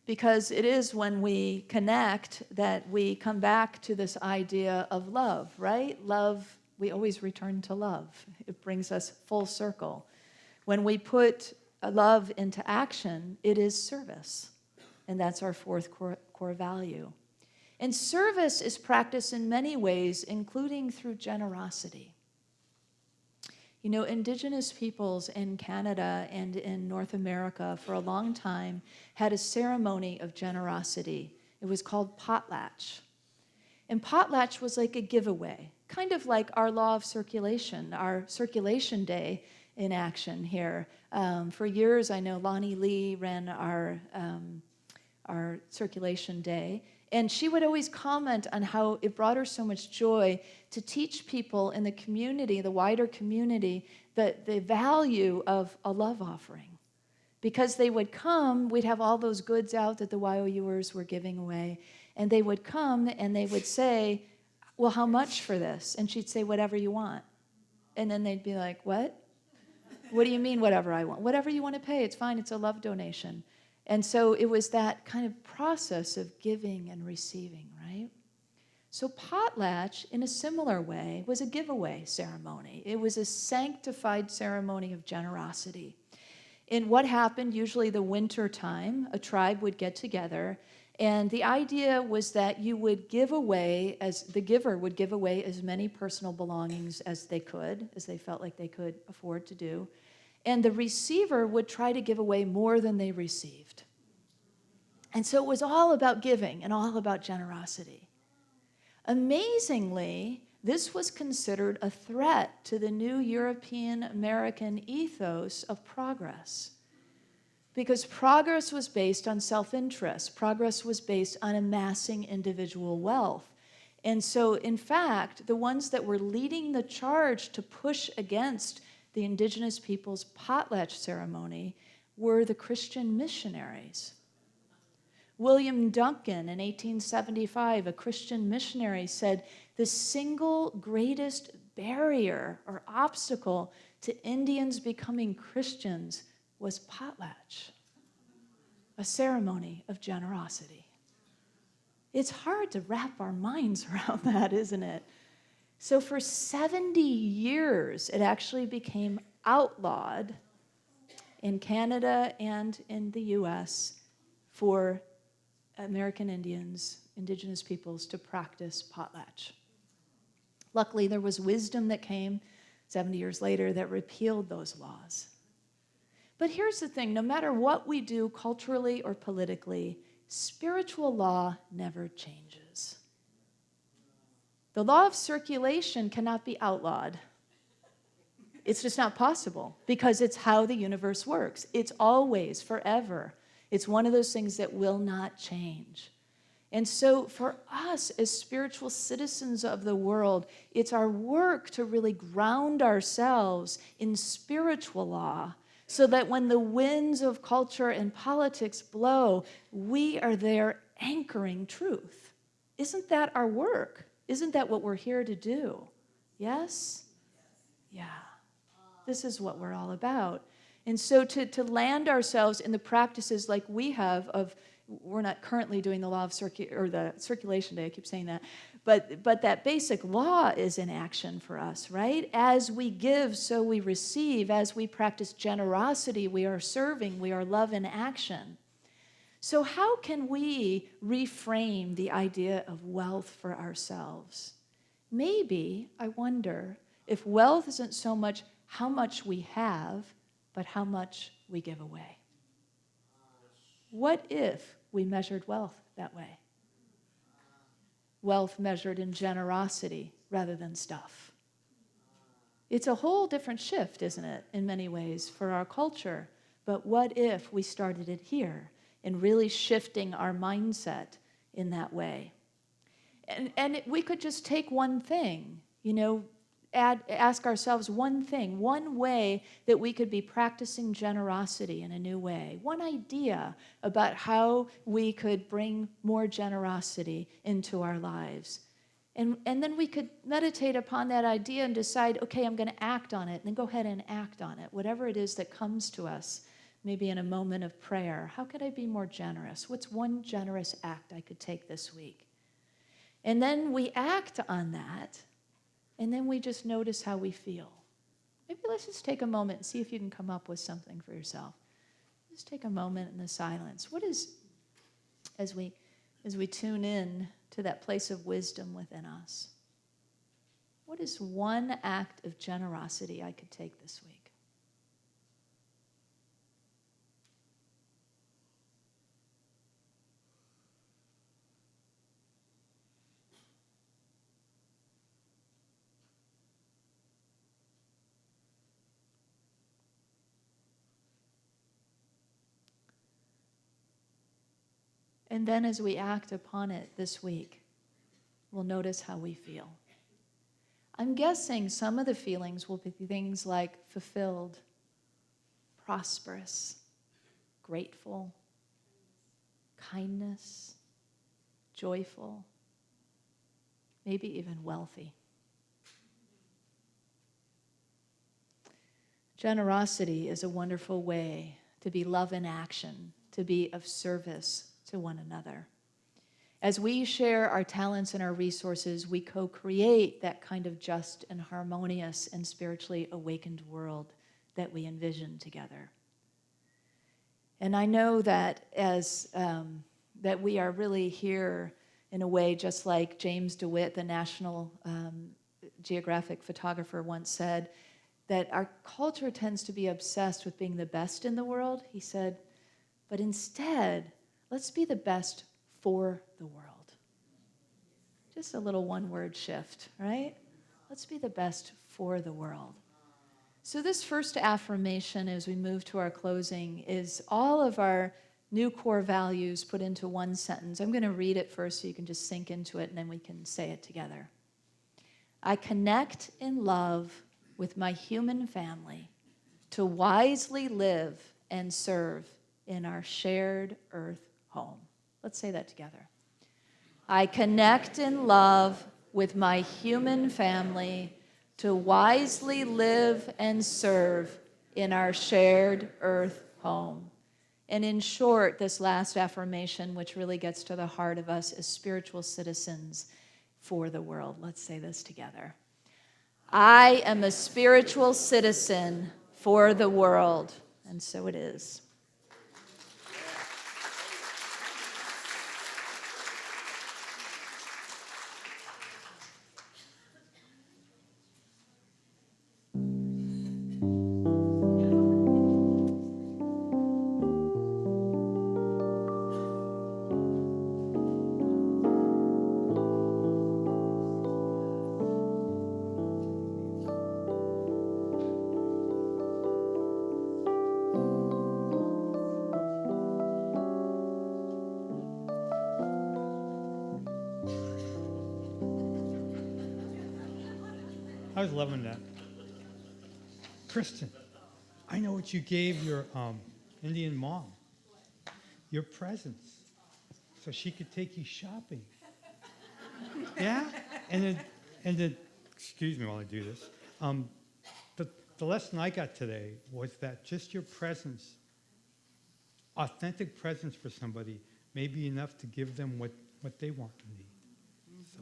[SPEAKER 4] Because it is when we connect that we come back to this idea of love, right? Love, we always return to love. It brings us full circle. When we put love into action, it is service. And that's our fourth core value. And service is practiced in many ways, including through generosity. Indigenous peoples in Canada and in North America for a long time had a ceremony of generosity. It was called potlatch. And potlatch was like a giveaway, kind of like our law of circulation, our circulation day in action here. For years, I know Lonnie Lee ran our circulation day, and she would always comment on how it brought her so much joy to teach people in the community, the wider community, the value of a love offering. Because they would come, we'd have all those goods out that the YOUers were giving away, and they would come and they would say, well, how much for this? And she'd say, whatever you want. And then they'd be like, what? What do you mean, whatever I want? Whatever you want to pay, it's fine, it's a love donation. And so it was that kind of process of giving and receiving, right? So potlatch, in a similar way, was a giveaway ceremony. It was a sanctified ceremony of generosity. In what happened, usually the winter time, a tribe would get together, and the idea was that you would give away, as the giver would give away as many personal belongings as they could, as they felt like they could afford to do, and the receiver would try to give away more than they received. And so it was all about giving and all about generosity. Amazingly, this was considered a threat to the new European American ethos of progress. Because progress was based on self-interest. Progress was based on amassing individual wealth. And so, in fact, the ones that were leading the charge to push against the indigenous people's potlatch ceremony were the Christian missionaries. William Duncan in 1875, a Christian missionary, said the single greatest barrier or obstacle to Indians becoming Christians was potlatch, a ceremony of generosity. It's hard to wrap our minds around that, isn't it? So for 70 years, it actually became outlawed in Canada and in the US for American Indians, indigenous peoples, to practice potlatch. Luckily, there was wisdom that came 70 years later that repealed those laws. But here's the thing, no matter what we do culturally or politically, spiritual law never changes. The law of circulation cannot be outlawed. It's just not possible because it's how the universe works. It's always, forever. It's one of those things that will not change. And so for us as spiritual citizens of the world, it's our work to really ground ourselves in spiritual law so that when the winds of culture and politics blow, we are there anchoring truth. Isn't that our work? Isn't that what we're here to do? Yes? Yeah. This is what we're all about. And so to land ourselves in the practices like we have of, we're not currently doing the law of the circulation day, I keep saying that, but that basic law is in action for us, right? As we give, so we receive. As we practice generosity, we are serving, we are love in action. So how can we reframe the idea of wealth for ourselves? Maybe, I wonder, if wealth isn't so much how much we have, but how much we give away. What if we measured wealth that way? Wealth measured in generosity rather than stuff. It's a whole different shift, isn't it, in many ways for our culture. But what if we started it here and really shifting our mindset in that way? And we could just take one thing, ask ourselves one thing, one way that we could be practicing generosity in a new way, one idea about how we could bring more generosity into our lives. And then we could meditate upon that idea and decide, okay, I'm going to act on it, and then go ahead and act on it, whatever it is that comes to us, maybe in a moment of prayer. How could I be more generous? What's one generous act I could take this week? And then we act on that, and then we just notice how we feel. Maybe let's just take a moment and see if you can come up with something for yourself. Just take a moment in the silence. What is, as we tune in to that place of wisdom within us, what is one act of generosity I could take this week? And then as we act upon it this week, we'll notice how we feel. I'm guessing some of the feelings will be things like fulfilled, prosperous, grateful, kindness, joyful, maybe even wealthy. Generosity is a wonderful way to be love in action, to be of service to one another. As we share our talents and our resources, we co-create that kind of just and harmonious and spiritually awakened world that we envision together. And I know that that we are really here in a way just like James DeWitt, the National Geographic photographer, once said, that our culture tends to be obsessed with being the best in the world. He said, but instead, let's be the best for the world. Just a little one-word shift, right? Let's be the best for the world. So this first affirmation as we move to our closing is all of our new core values put into one sentence. I'm going to read it first so you can just sink into it, and then we can say it together. I connect in love with my human family to wisely live and serve in our shared earth home. Let's say that together. I connect in love with my human family to wisely live and serve in our shared earth home. And in short, this last affirmation, which really gets to the heart of us as spiritual citizens for the world. Let's say this together. I am a spiritual citizen for the world. And so it is.
[SPEAKER 3] was loving that. Kristen, I know what you gave your Indian mom. Your presents, so she could take you shopping. Yeah? And then, excuse me while I do this. The lesson I got today was that just your presence, authentic presence for somebody, may be enough to give them what they want and need. So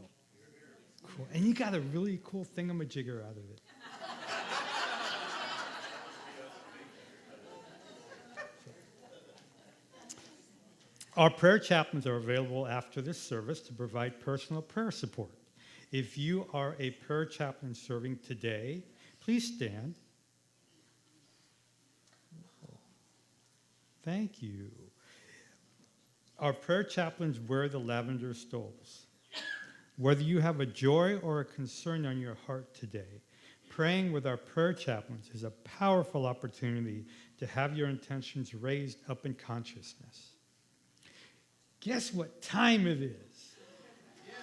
[SPEAKER 3] cool. And you got a really cool thingamajigger out of it. Our prayer chaplains are available after this service to provide personal prayer support. If you are a prayer chaplain serving today, please stand. Thank you. Our prayer chaplains wear the lavender stoles. Whether you have a joy or a concern on your heart today, praying with our prayer chaplains is a powerful opportunity to have your intentions raised up in consciousness. Guess what time it is?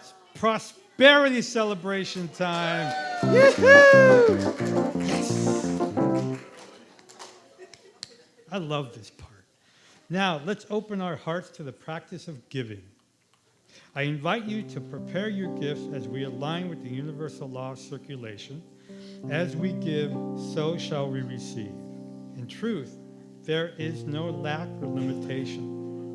[SPEAKER 3] It's prosperity celebration time. Yoo-hoo! Yes. I love this part. Now, let's open our hearts to the practice of giving. I invite you to prepare your gifts as we align with the universal law of circulation. As we give, so shall we receive. In truth, there is no lack or limitation.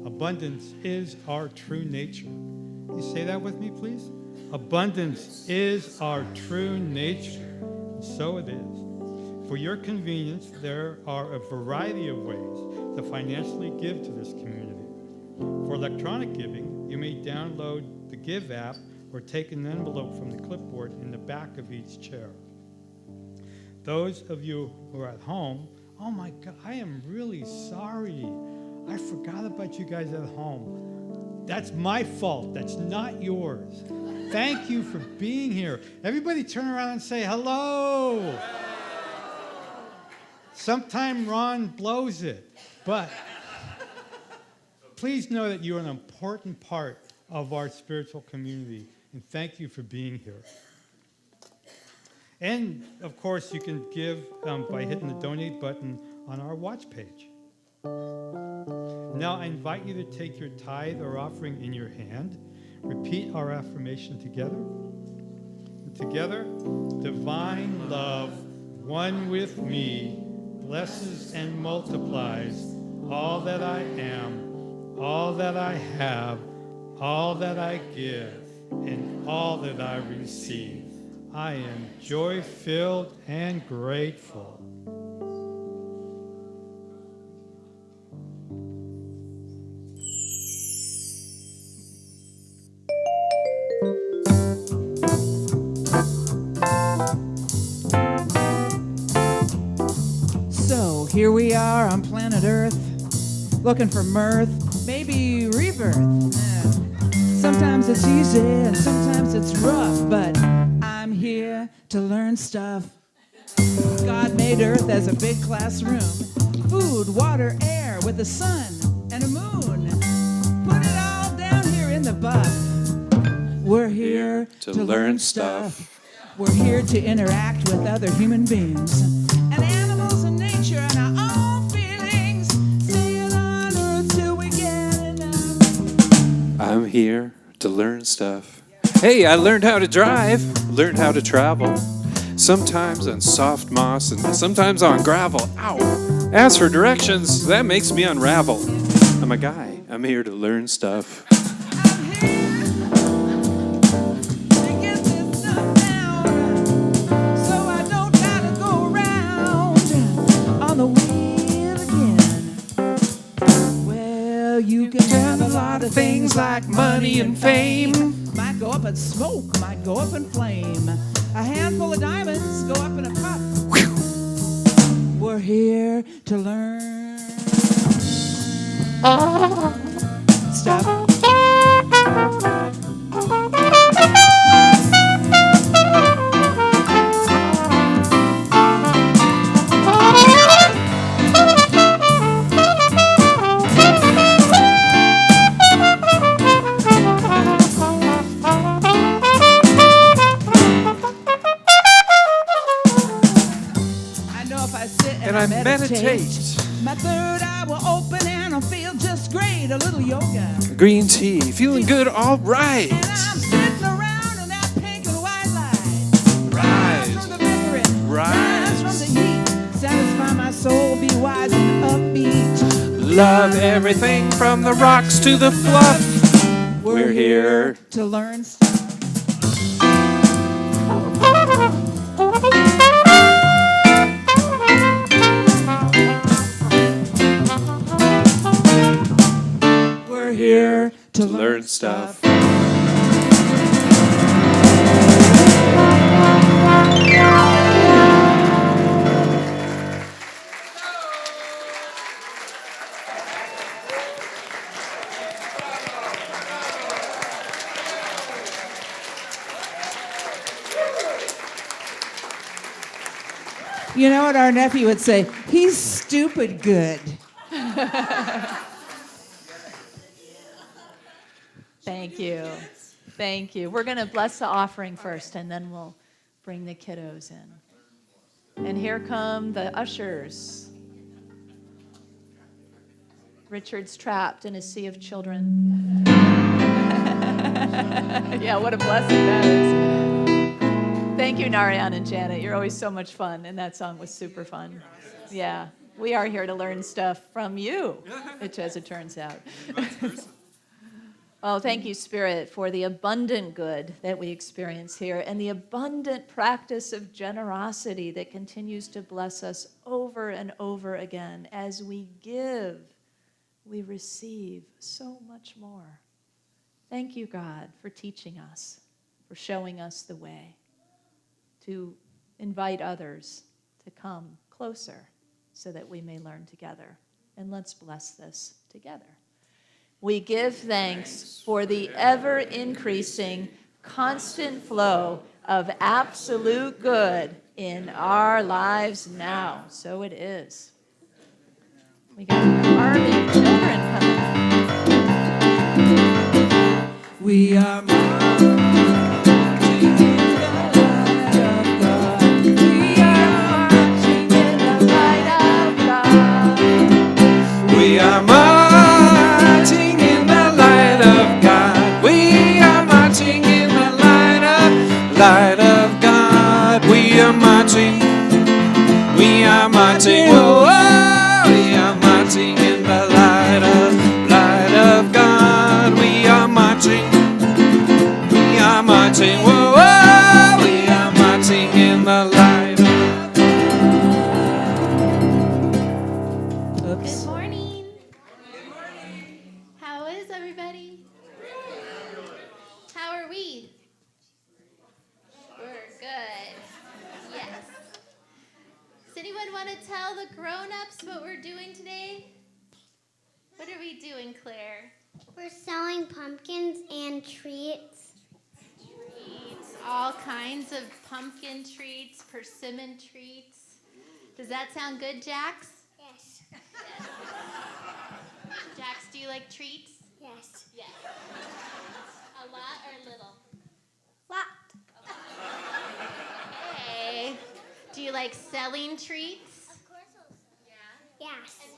[SPEAKER 3] Abundance is our true nature. You say that with me, please? Abundance is our true nature. And so it is. For your convenience, there are a variety of ways to financially give to this community. For electronic giving, you may download the Give app or take an envelope from the clipboard in the back of each chair. Those of you who are at home, oh my God, I am really sorry. I forgot about you guys at home. That's my fault. That's not yours. Thank you for being here. Everybody turn around and say hello. Sometime Ron blows it, but please know that you're an important part of our spiritual community, and thank you for being here. And, of course, you can give by hitting the donate button on our watch page. Now, I invite you to take your tithe or offering in your hand. Repeat our affirmation together. And together, divine love, one with me, blesses and multiplies all that I am, all that I have, all that I give, and all that I receive. I am joy-filled and grateful.
[SPEAKER 1] So here we are on planet Earth, looking for mirth, maybe rebirth. Sometimes it's easy and sometimes it's rough, but I'm here to learn stuff. God made Earth as a big classroom. Food, water, air with the sun and a moon. Put it all down here in the buff. We're here to learn stuff. We're here to interact with other human beings and animals and nature and our own feelings. Staying on Earth till we get enough.
[SPEAKER 2] I'm here to learn stuff. Hey, I learned how to drive, learned how to travel. Sometimes on soft moss and sometimes on gravel. Ow! As for directions, that makes me unravel. I'm a guy. I'm here to learn stuff.
[SPEAKER 1] You can have a lot of things
[SPEAKER 2] like money and fame.
[SPEAKER 1] Might go up in smoke, might go up in flame. A handful of diamonds go up in a puff. We're here to learn stuff. off, I sit
[SPEAKER 2] and I meditate.
[SPEAKER 1] My third eye will open and I'll feel just great. A little yoga.
[SPEAKER 2] Green tea, feeling good, all right.
[SPEAKER 1] And I'm sitting around in that pink and white light.
[SPEAKER 2] Rise,
[SPEAKER 1] From the memory,
[SPEAKER 2] rise.
[SPEAKER 1] from the heat. Satisfy my soul, be wise and upbeat.
[SPEAKER 2] Love everything from the rocks to the fluff. We're here
[SPEAKER 1] to learn stuff. We're here to
[SPEAKER 2] learn stuff.
[SPEAKER 1] You know what our nephew would say? He's stupid good.
[SPEAKER 4] Thank you. Thank you. We're going to bless the offering first, and then we'll bring the kiddos in. And here come the ushers. Richard's trapped in a sea of children. Yeah, what a blessing that is. Thank you, Narayan and Janet. You're always so much fun, and that song was super fun. Yeah, we are here to learn stuff from you, as it turns out. Oh, thank you, Spirit, for the abundant good that we experience here and the abundant practice of generosity that continues to bless us over and over again. As we give, we receive so much more. Thank you, God, for teaching us, for showing us the way, to invite others to come closer so that we may learn together. And let's bless this together. We give thanks for the ever-increasing, constant flow of absolute good in our lives now. So it is. We got an army of children coming.
[SPEAKER 1] We are marching in the light of God. We are marching in the light of God.
[SPEAKER 2] We are marching in the light of God. We are marching in the light of God. We are marching. We are marching. Whoa, whoa. We are marching in the light of God. We are marching. We are marching. Whoa, whoa. We are marching in the light of
[SPEAKER 1] Oops.
[SPEAKER 5] Good morning. How is everybody? How are we? We're good. Yes. Does anyone want to tell the grown-ups what we're doing today? What are we doing, Claire?
[SPEAKER 6] We're selling pumpkins and treats.
[SPEAKER 5] Treats, all kinds of pumpkin treats, persimmon treats. Does that sound good, Jax?
[SPEAKER 6] Yes.
[SPEAKER 5] Jax, do you like treats?
[SPEAKER 6] Yes.
[SPEAKER 5] Yes. A lot or little?
[SPEAKER 6] Lot.
[SPEAKER 5] Hey. Do you like selling treats?
[SPEAKER 6] Of course.
[SPEAKER 5] Yeah.
[SPEAKER 6] Yes.
[SPEAKER 5] And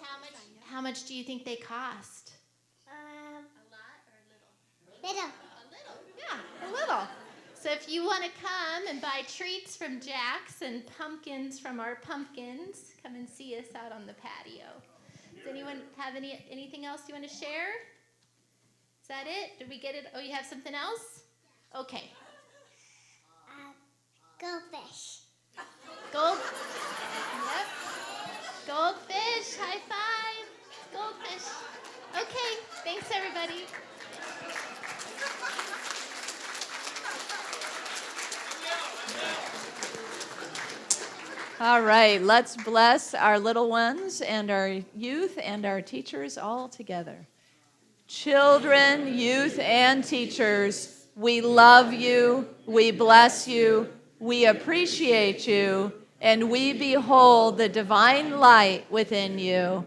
[SPEAKER 5] how much do you think they cost? A lot or
[SPEAKER 6] Little.
[SPEAKER 5] a little? Yeah, a little. So if you want to come and buy treats from Jax and pumpkins from our pumpkins, come and see us out on the patio. Does anyone have anything else you want to share? Is that it? Did we get it? Oh, you have something else? Okay.
[SPEAKER 6] Goldfish.
[SPEAKER 5] Yep. Goldfish. High five. Goldfish. Okay. Thanks, everybody.
[SPEAKER 4] All right, let's bless our little ones and our youth and our teachers all together. Children, youth, and teachers, we love you, we bless you, we appreciate you, and we behold the divine light within you.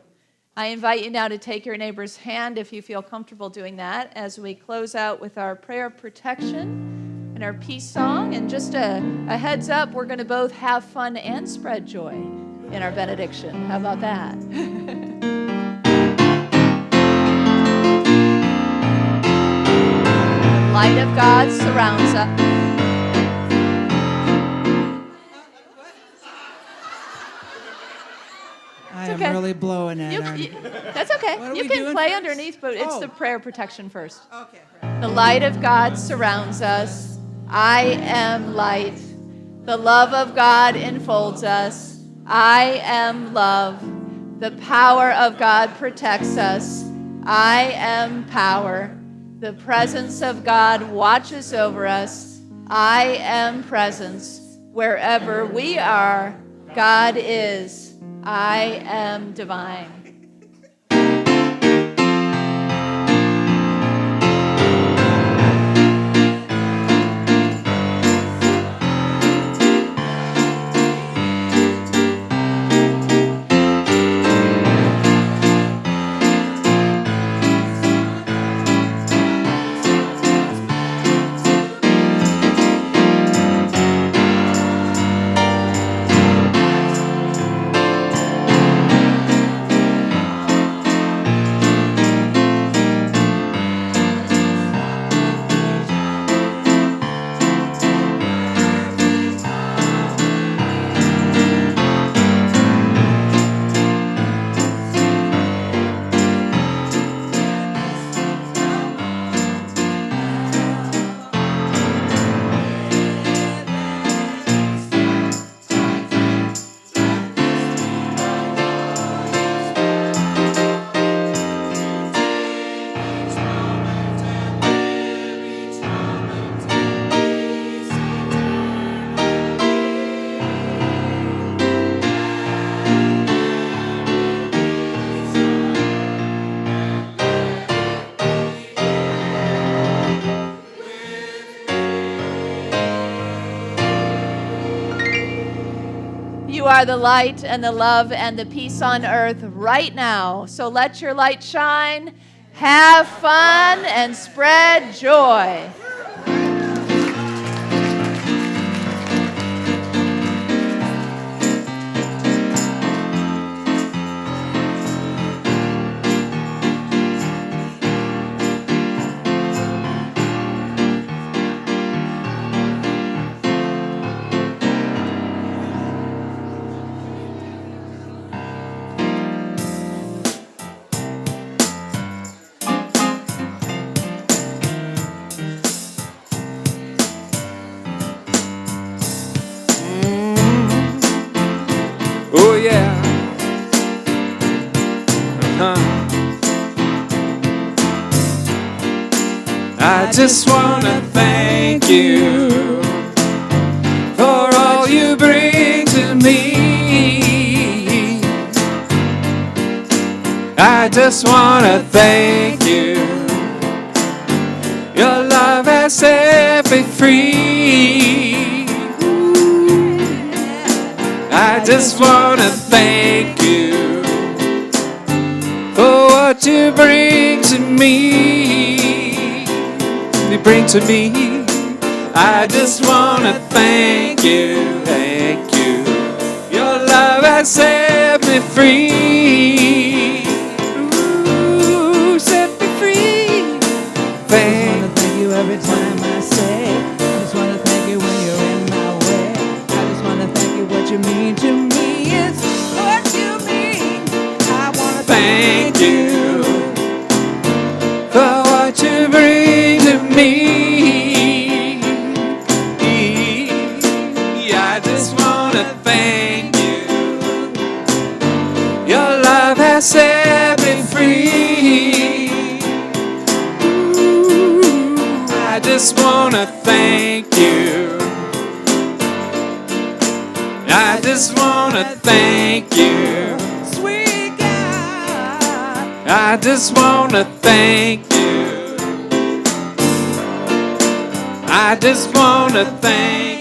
[SPEAKER 4] I invite you now to take your neighbor's hand if you feel comfortable doing that as we close out with our prayer of protection and in our peace song. And just a heads up, we're going to both have fun and spread joy in our benediction. How about that? The light of God surrounds us.
[SPEAKER 1] I am
[SPEAKER 4] okay.
[SPEAKER 1] really blowing it, aren't I?
[SPEAKER 4] That's okay.
[SPEAKER 1] What are
[SPEAKER 4] You
[SPEAKER 1] we
[SPEAKER 4] can
[SPEAKER 1] doing
[SPEAKER 4] play
[SPEAKER 1] first?
[SPEAKER 4] underneath, but it's
[SPEAKER 1] Oh.
[SPEAKER 4] the prayer protection first.
[SPEAKER 1] Okay. Right.
[SPEAKER 4] The light of God surrounds us. I am light. The love of God enfolds us. I am love. The power of God protects us. I am power. The presence of God watches over us. I am presence. Wherever we are, God is. I am divine. You are the light and the love and the peace on earth right now. So let your light shine, have fun, and spread joy.
[SPEAKER 2] Oh yeah. I just wanna thank you for all you bring to me. I just wanna thank you. Your love has set me free. I just wanna thank you for what you bring to me. You bring to me. I just wanna thank you, thank you. Your love has set me free. Ooh, set me free.
[SPEAKER 1] I just wanna thank you every time I say. I just wanna thank you when you're in my way. I just wanna thank you what you mean to me. It's what you mean. I wanna
[SPEAKER 2] Thank you for what you bring to me. I just wanna thank you. Your love has set me free. I just wanna thank you. I just wanna thank you.
[SPEAKER 1] sweet God.
[SPEAKER 2] I just wanna thank you. I just wanna thank